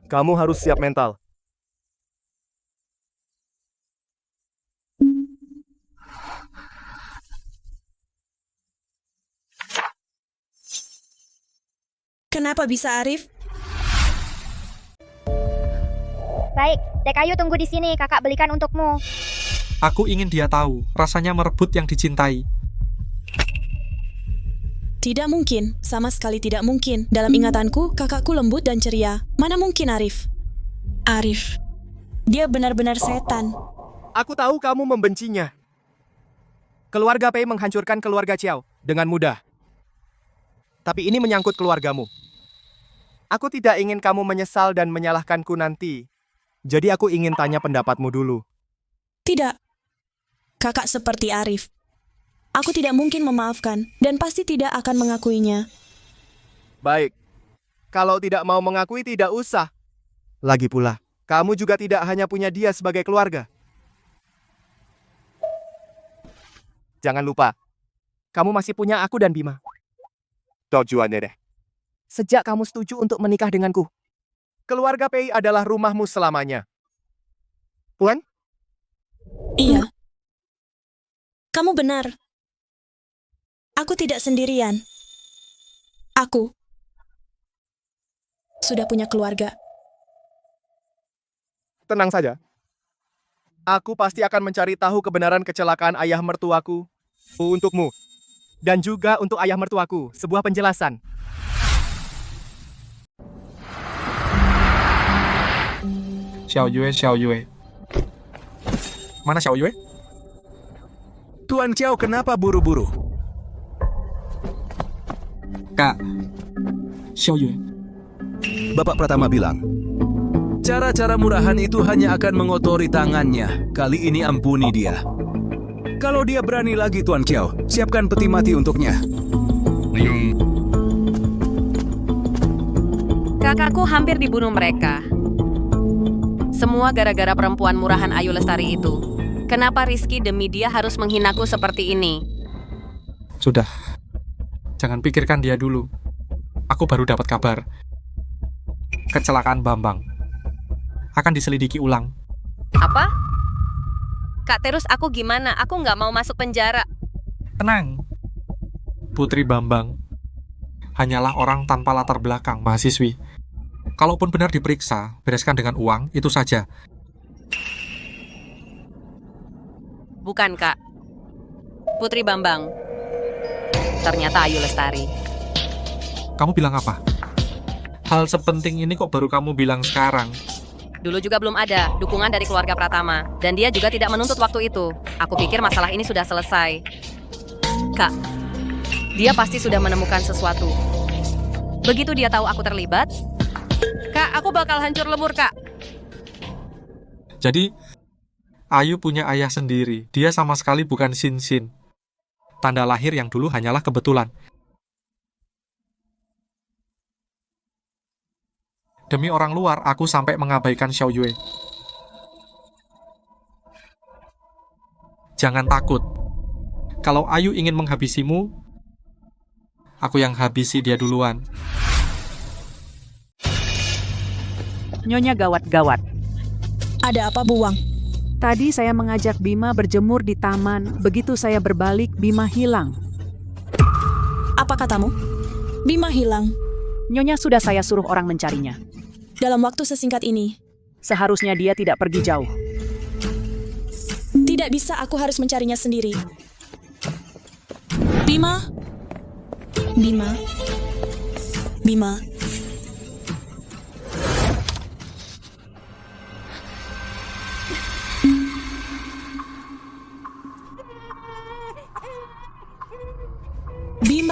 kamu harus siap mental. Kenapa bisa, Arif? Baik, Dek Ayu tunggu di sini, kakak belikan untukmu. Aku ingin dia tahu, rasanya merebut yang dicintai. Tidak mungkin, sama sekali tidak mungkin. Dalam ingatanku, kakakku lembut dan ceria. Mana mungkin Arif? Arif, dia benar-benar setan. Aku tahu kamu membencinya. Keluarga Pei menghancurkan keluarga Xiao dengan mudah. Tapi ini menyangkut keluargamu. Aku tidak ingin kamu menyesal dan menyalahkanku nanti. Jadi aku ingin tanya pendapatmu dulu. Tidak. Kakak seperti Arif. Aku tidak mungkin memaafkan dan pasti tidak akan mengakuinya. Baik. Kalau tidak mau mengakui, tidak usah. Lagi pula, kamu juga tidak hanya punya dia sebagai keluarga. Jangan lupa, kamu masih punya aku dan Bima. Tujuannya deh. Sejak kamu setuju untuk menikah denganku, keluarga Pei adalah rumahmu selamanya. Puan? Iya. Kamu benar. Aku tidak sendirian. Aku sudah punya keluarga. Tenang saja. Aku pasti akan mencari tahu kebenaran kecelakaan ayah mertuaku untukmu. Dan juga untuk ayah mertuaku, sebuah penjelasan. Xiao Yue. Mana Xiao Yue? Tuan Xiao kenapa buru-buru? Kak, Xiao Yue. Bapak Pratama bilang, cara-cara murahan itu hanya akan mengotori tangannya. Kali ini ampuni dia. Kalau dia berani lagi, Tuan Xiao, siapkan peti mati untuknya. Kakakku hampir dibunuh mereka. Semua gara-gara perempuan murahan Ayu Lestari itu. Kenapa Rizky demi dia harus menghinaku seperti ini? Sudah. Jangan pikirkan dia dulu. Aku baru dapat kabar. Kecelakaan Bambang. Akan diselidiki ulang. Apa? Kak Terus, aku gimana? Aku nggak mau masuk penjara. Tenang. Putri Bambang hanyalah orang tanpa latar belakang mahasiswi. Kalaupun benar diperiksa, bereskan dengan uang, itu saja. Bukan, Kak. Putri Bambang. Ternyata Ayu Lestari. Kamu bilang apa? Hal sepenting ini kok baru kamu bilang sekarang? Dulu juga belum ada dukungan dari keluarga Pratama. Dan dia juga tidak menuntut waktu itu. Aku pikir masalah ini sudah selesai. Kak, dia pasti sudah menemukan sesuatu. Begitu dia tahu aku terlibat, Kak, aku bakal hancur lebur, Kak. Jadi, Ayu punya ayah sendiri. Dia sama sekali bukan Sin. Tanda lahir yang dulu hanyalah kebetulan. Demi orang luar, aku sampai mengabaikan Xiao Yue. Jangan takut. Kalau Ayu ingin menghabisimu, aku yang habisi dia duluan. Nyonya gawat-gawat. Ada apa, Buwang? Tadi saya mengajak Bima berjemur di taman. Begitu saya berbalik, Bima hilang. Apa katamu? Bima hilang. Nyonya sudah saya suruh orang mencarinya. Dalam waktu sesingkat ini? Seharusnya dia tidak pergi jauh. Tidak bisa, aku harus mencarinya sendiri. Bima? Bima? Bima?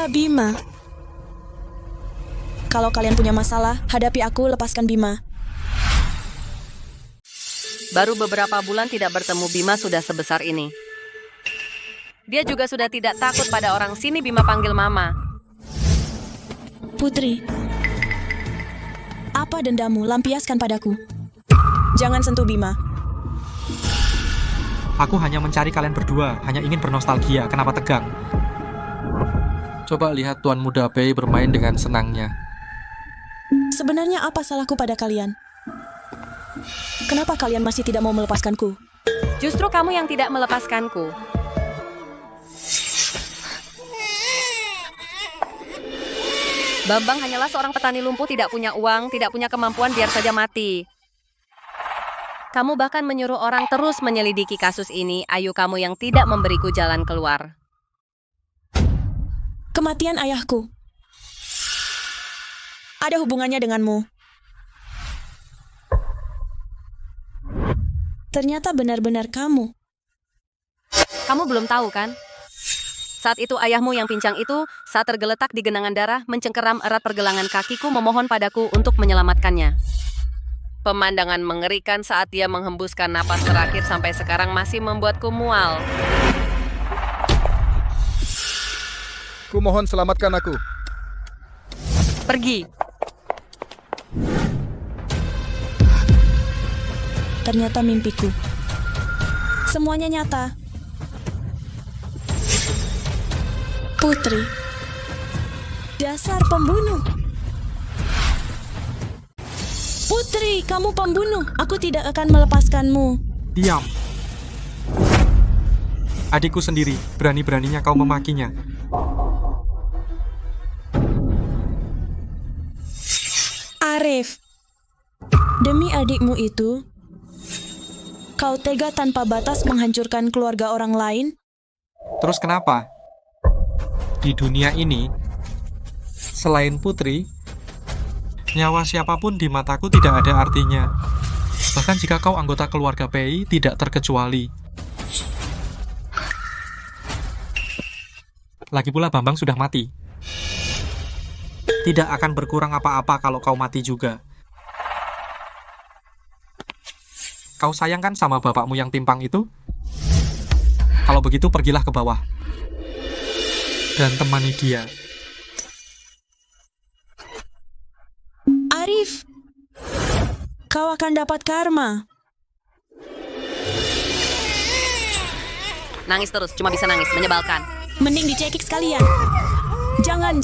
Mbak Bima. Kalau kalian punya masalah, hadapi aku, lepaskan Bima. Baru beberapa bulan tidak bertemu Bima sudah sebesar ini. Dia juga sudah tidak takut pada orang sini Bima panggil mama. Putri, apa dendamu? Lampiaskan padaku. Jangan sentuh Bima. Aku hanya mencari kalian berdua, hanya ingin bernostalgia. Kenapa tegang? Coba lihat Tuan Muda Pei bermain dengan senangnya. Sebenarnya apa salahku pada kalian? Kenapa kalian masih tidak mau melepaskanku? Justru kamu yang tidak melepaskanku. Bambang hanyalah seorang petani lumpuh, tidak punya uang, tidak punya kemampuan, biar saja mati. Kamu bahkan menyuruh orang terus menyelidiki kasus ini, Ayu, kamu yang tidak memberiku jalan keluar. Kematian ayahku ada hubungannya denganmu. Ternyata benar-benar kamu. Kamu belum tahu kan? Saat itu ayahmu yang pincang itu, saat tergeletak di genangan darah, mencengkeram erat pergelangan kakiku memohon padaku untuk menyelamatkannya. Pemandangan mengerikan saat dia menghembuskan napas terakhir sampai sekarang masih membuatku mual. Ku mohon selamatkan aku. Pergi. Ternyata mimpiku. Semuanya nyata. Putri. Dasar pembunuh. Putri, kamu pembunuh. Aku tidak akan melepaskanmu. Diam. Adikku sendiri, berani-beraninya kau memakinya. Arif, demi adikmu itu, kau tega tanpa batas menghancurkan keluarga orang lain? Terus kenapa? Di dunia ini, selain Putri, nyawa siapapun di mataku tidak ada artinya. Bahkan jika kau anggota keluarga Pei, tidak terkecuali. Lagi pula Bambang sudah mati. Tidak akan berkurang apa-apa kalau kau mati juga. Kau sayangkan sama bapakmu yang timpang itu? Kalau begitu pergilah ke bawah. Dan temani dia. Arif, kau akan dapat karma. Nangis terus, cuma bisa nangis, menyebalkan. Mending dicekik sekalian. Jangan.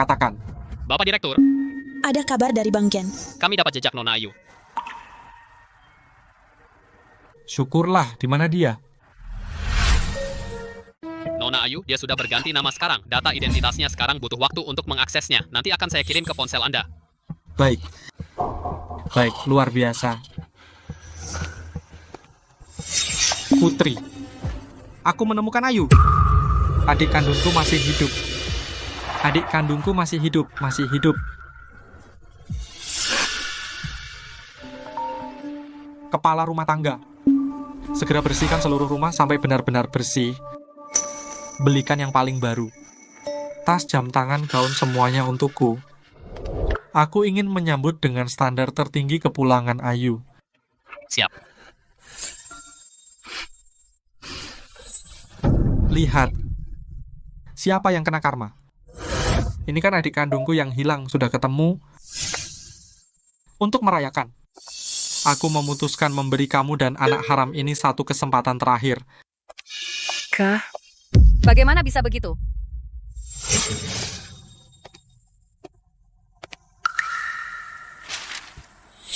Katakan. Bapak Direktur, Ada kabar dari Bang Gen. kami dapat jejak Nona Ayu. Syukurlah, di mana dia? Nona Ayu, dia sudah berganti nama sekarang. Data identitasnya sekarang butuh waktu untuk mengaksesnya. Nanti akan saya kirim ke ponsel Anda. Baik, luar biasa. Putri, aku menemukan Ayu. Adik kandungku masih hidup. Masih hidup. Kepala rumah tangga. Segera bersihkan seluruh rumah sampai benar-benar bersih. Belikan yang paling baru. Tas, jam tangan, gaun, semuanya untukku. Aku ingin menyambut dengan standar tertinggi kepulangan Ayu. Siap. Lihat. Siapa yang kena karma? Ini kan adik kandungku yang hilang, sudah ketemu. Untuk merayakan, aku memutuskan memberi kamu dan anak haram ini satu kesempatan terakhir. Kah? Bagaimana bisa begitu?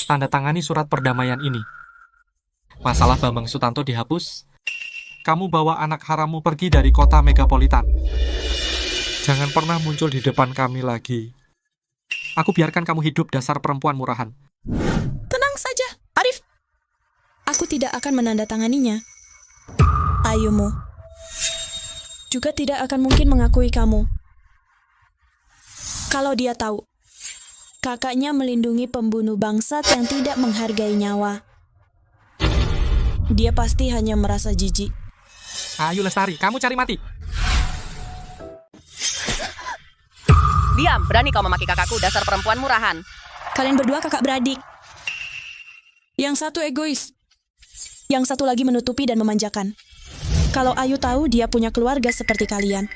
Tanda tangani surat perdamaian ini. Masalah Bambang Sutanto dihapus. Kamu bawa anak harammu pergi dari kota megapolitan. Jangan pernah muncul di depan kami lagi. Aku biarkan kamu hidup, dasar perempuan murahan. Tenang saja, Arif. Aku tidak akan menandatanganinya. Ayumu juga tidak akan mungkin mengakui kamu. Kalau dia tahu, kakaknya melindungi pembunuh bangsat yang tidak menghargai nyawa. Dia pasti hanya merasa jijik. Ayu Lestari, kamu cari mati. Diam, berani kau memaki kakakku, dasar perempuan murahan. Kalian berdua kakak beradik. Yang satu egois. Yang satu lagi menutupi dan memanjakan. Kalau Ayu tahu dia punya keluarga seperti kalian.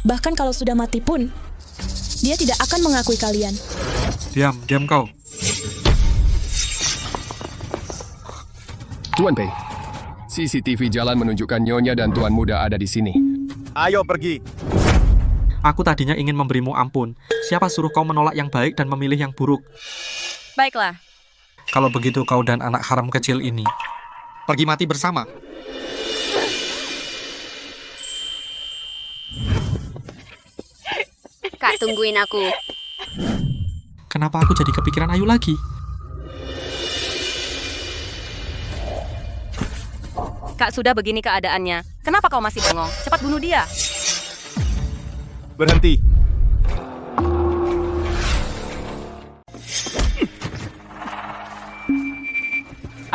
Bahkan kalau sudah mati pun, dia tidak akan mengakui kalian. Diam kau. Tuan Pei, CCTV jalan menunjukkan Nyonya dan Tuan Muda ada di sini. Ayo pergi. Aku tadinya ingin memberimu ampun. Siapa suruh kau menolak yang baik dan memilih yang buruk? Baiklah, Kalau begitu kau dan anak haram kecil ini pergi mati bersama. Kak, tungguin aku. Kenapa aku jadi kepikiran Ayu lagi? Kak, sudah begini keadaannya. Kenapa kau masih bengong? Cepat bunuh dia. Berhenti.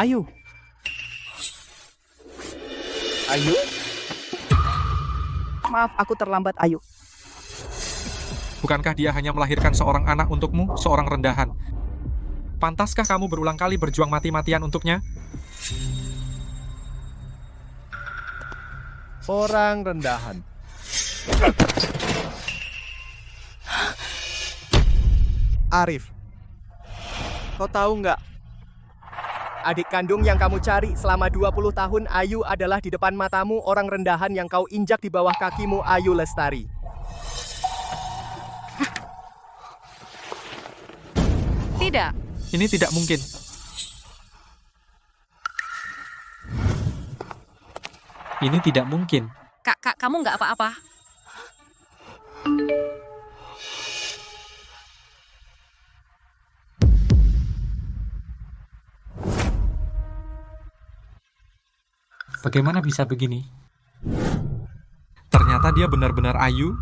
Ayu. Ayu? Maaf, aku terlambat, Ayu. Bukankah dia hanya melahirkan seorang anak untukmu, seorang rendahan? Pantaskah kamu berulang kali berjuang mati-matian untuknya? Orang rendahan. Arif, kau tahu nggak? Adik kandung yang kamu cari selama 20 tahun Ayu adalah di depan matamu orang rendahan yang kau injak di bawah kakimu, Ayu Lestari. Tidak. Ini tidak mungkin. Ini tidak mungkin. Kak, kamu nggak apa-apa. Bagaimana bisa begini? Ternyata dia benar-benar Ayu.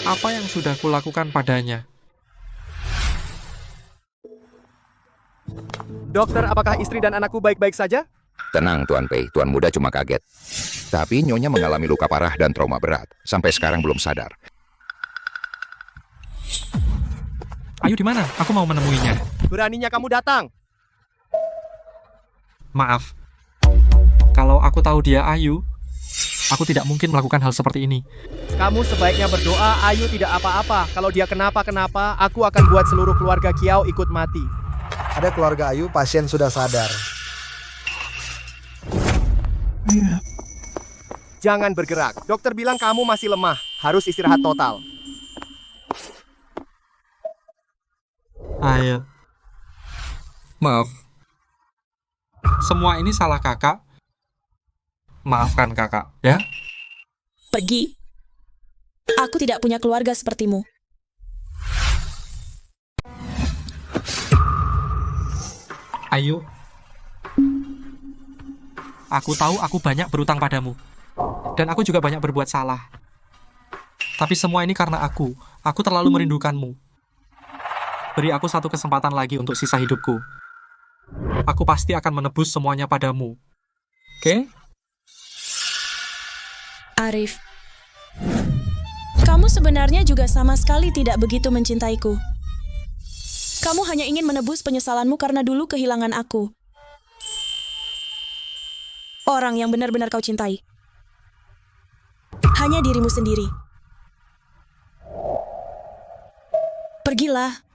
Apa yang sudah kulakukan padanya? Dokter, apakah istri dan anakku baik-baik saja? Tenang, Tuan Pei. Tuan Muda cuma kaget. Tapi Nyonya mengalami luka parah dan trauma berat. Sampai sekarang belum sadar. Ayu di mana? Aku mau menemuinya. Beraninya kamu datang. Maaf. Kalau aku tahu dia Ayu, aku tidak mungkin melakukan hal seperti ini. Kamu sebaiknya berdoa Ayu tidak apa-apa. Kalau dia kenapa-kenapa, aku akan buat seluruh keluarga Kiau ikut mati. Ada keluarga Ayu, pasien sudah sadar. Jangan bergerak. Dokter bilang kamu masih lemah. Harus istirahat total. Ayo. Maaf. Semua ini salah kakak. Maafkan kakak, ya? Pergi. Aku tidak punya keluarga sepertimu. Ayu. Aku tahu aku banyak berutang padamu. Dan aku juga banyak berbuat salah. Tapi semua ini karena aku. Aku terlalu merindukanmu. Beri aku satu kesempatan lagi untuk sisa hidupku. Aku pasti akan menebus semuanya padamu. Oke? Arif, kamu sebenarnya juga sama sekali tidak begitu mencintaiku. Kamu hanya ingin menebus penyesalanmu karena dulu kehilangan aku. Orang yang benar-benar kau cintai. Hanya dirimu sendiri. Pergilah.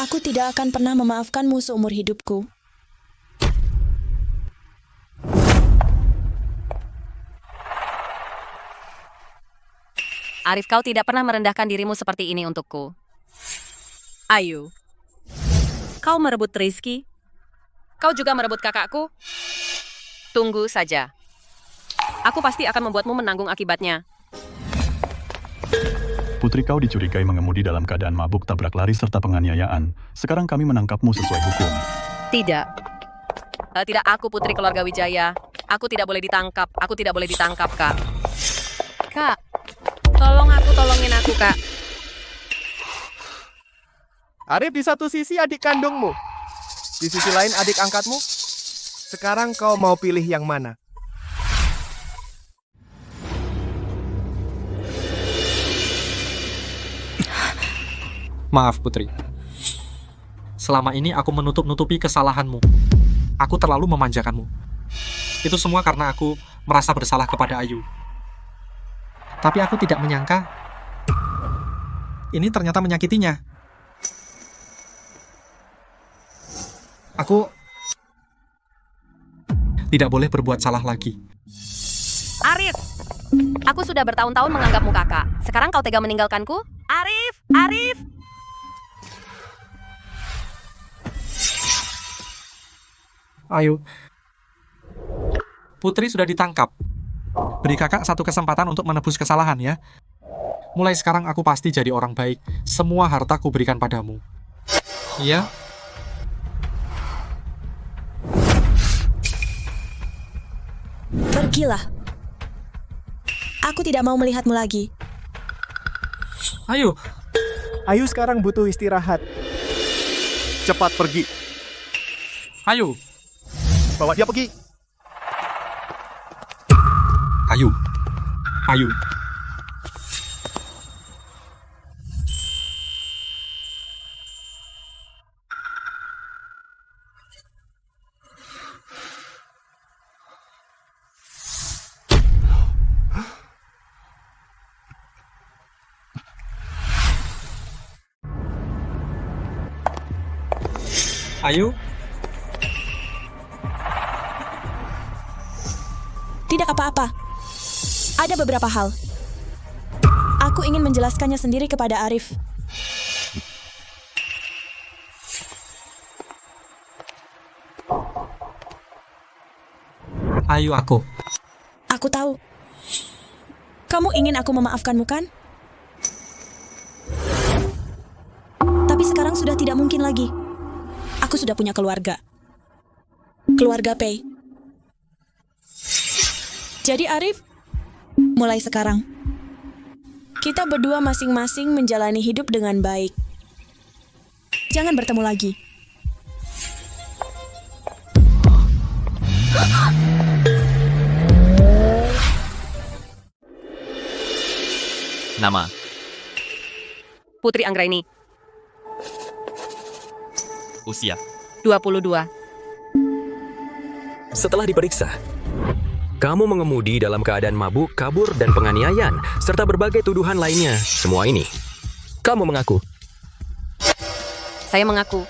Aku tidak akan pernah memaafkanmu seumur hidupku. Arif, kau tidak pernah merendahkan dirimu seperti ini untukku. Ayu, kau merebut Rizky? Kau juga merebut kakakku? Tunggu saja. Aku pasti akan membuatmu menanggung akibatnya. Putri kau dicurigai mengemudi dalam keadaan mabuk, tabrak lari, serta penganiayaan. Sekarang kami menangkapmu sesuai hukum. Tidak. Tidak, aku putri keluarga Wijaya. Aku tidak boleh ditangkap. Aku tidak boleh ditangkap, Kak. Kak, tolongin aku, Kak. Arif di satu sisi adik kandungmu. Di sisi lain adik angkatmu. Sekarang kau mau pilih yang mana? Maaf, Putri. Selama ini aku menutup-nutupi kesalahanmu. Aku terlalu memanjakanmu. Itu semua karena aku merasa bersalah kepada Ayu. Tapi aku tidak menyangka ini ternyata menyakitinya. Aku tidak boleh berbuat salah lagi. Arif! Aku sudah bertahun-tahun menganggapmu kakak. Sekarang kau tega meninggalkanku? Arif! Arif! Ayu. Putri sudah ditangkap. Beri kakak satu kesempatan untuk menebus kesalahan ya. Mulai sekarang aku pasti jadi orang baik. Semua harta ku berikan padamu. Iya? Pergilah. Aku tidak mau melihatmu lagi. Ayu. Ayu sekarang butuh istirahat. Cepat pergi. Ayu. Bawa dia pergi. Ayu. Ayu. Ayu. Tidak apa-apa. Ada beberapa hal. Aku ingin menjelaskannya sendiri kepada Arif. Ayu, aku. Aku tahu. Kamu ingin aku memaafkanmu, kan? Tapi sekarang sudah tidak mungkin lagi. Aku sudah punya keluarga. Keluarga Pei. Jadi Arif, mulai sekarang, kita berdua masing-masing menjalani hidup dengan baik. Jangan bertemu lagi. Nama. Putri Anggraini, Usia. 22. Setelah diperiksa, kamu mengemudi dalam keadaan mabuk, kabur, dan penganiayaan, serta berbagai tuduhan lainnya. Semua ini, kamu mengaku. Saya mengaku.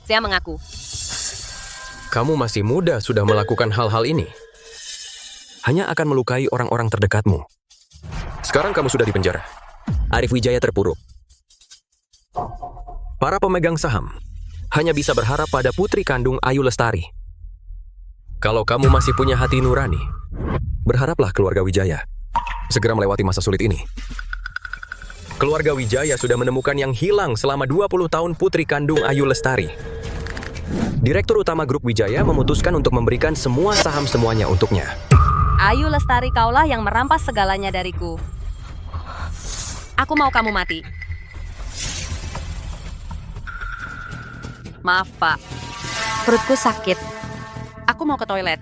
Saya mengaku. Kamu masih muda sudah melakukan hal-hal ini. Hanya akan melukai orang-orang terdekatmu. Sekarang kamu sudah dipenjara. Arif Wijaya terpuruk. Para pemegang saham hanya bisa berharap pada putri kandung Ayu Lestari. Kalau kamu masih punya hati nurani, berharaplah keluarga Wijaya segera melewati masa sulit ini. Keluarga Wijaya sudah menemukan yang hilang selama 20 tahun putri kandung Ayu Lestari. Direktur utama grup Wijaya memutuskan untuk memberikan semua saham semuanya untuknya. Ayu Lestari, kaulah yang merampas segalanya dariku. Aku mau kamu mati. Maaf, Pak. Perutku sakit. Aku mau ke toilet.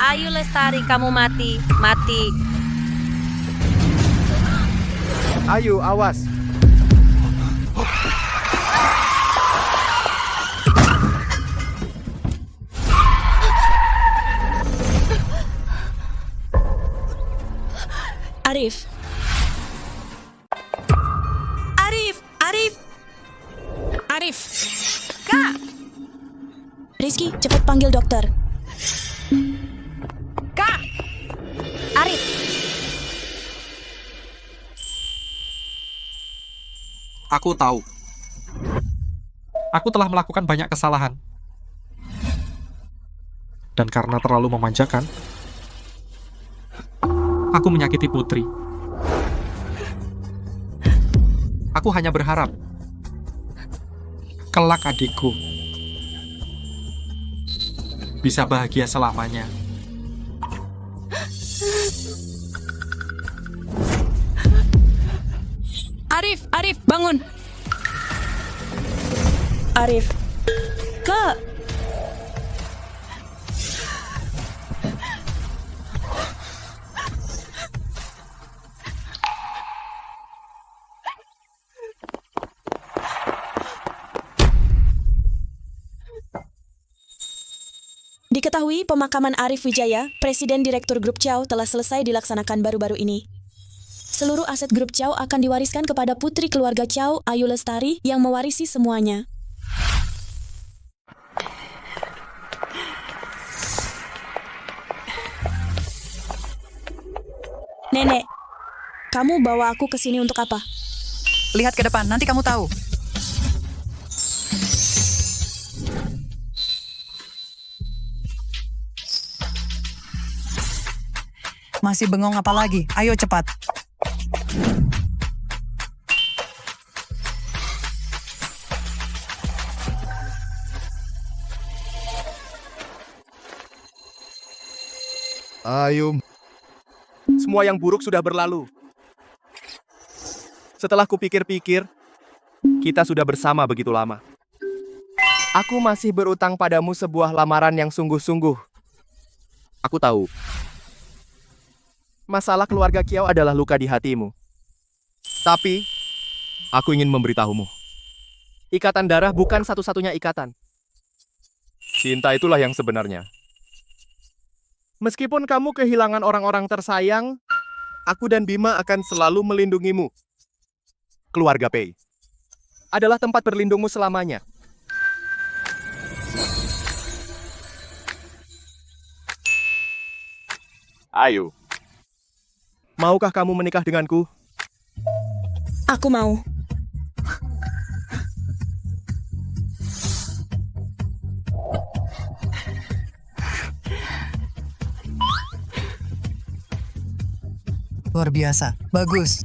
Ayu Lestari, kamu mati. Mati. Ayu, awas. Arif. Arif, Arif. Arif. Kak. Rizky, cepat panggil dokter. Kak. Arif. Aku tahu. Aku telah melakukan banyak kesalahan. Dan karena terlalu memanjakan, aku menyakiti Putri. Aku hanya berharap kelak adikku bisa bahagia selamanya. Arif, bangun. Arif. Kak. Diketahui pemakaman Arif Wijaya, Presiden Direktur Grup Chow, telah selesai dilaksanakan baru-baru ini. Seluruh aset Grup Chow akan diwariskan kepada putri keluarga Chow, Ayu Lestari, yang mewarisi semuanya. Nenek, kamu bawa aku ke sini untuk apa? Lihat ke depan, nanti kamu tahu. Masih bengong apa lagi? Ayo cepat. Ayo. Semua yang buruk sudah berlalu. Setelah kupikir-pikir, kita sudah bersama begitu lama. Aku masih berutang padamu sebuah lamaran yang sungguh-sungguh. Aku tahu. Masalah keluarga Kiao adalah luka di hatimu. Tapi, aku ingin memberitahumu. Ikatan darah bukan satu-satunya ikatan. Cinta itulah yang sebenarnya. Meskipun kamu kehilangan orang-orang tersayang, aku dan Bima akan selalu melindungimu. Keluarga Pei adalah tempat berlindungmu selamanya. Ayo. Maukah kamu menikah denganku? Aku mau. Luar biasa. Bagus.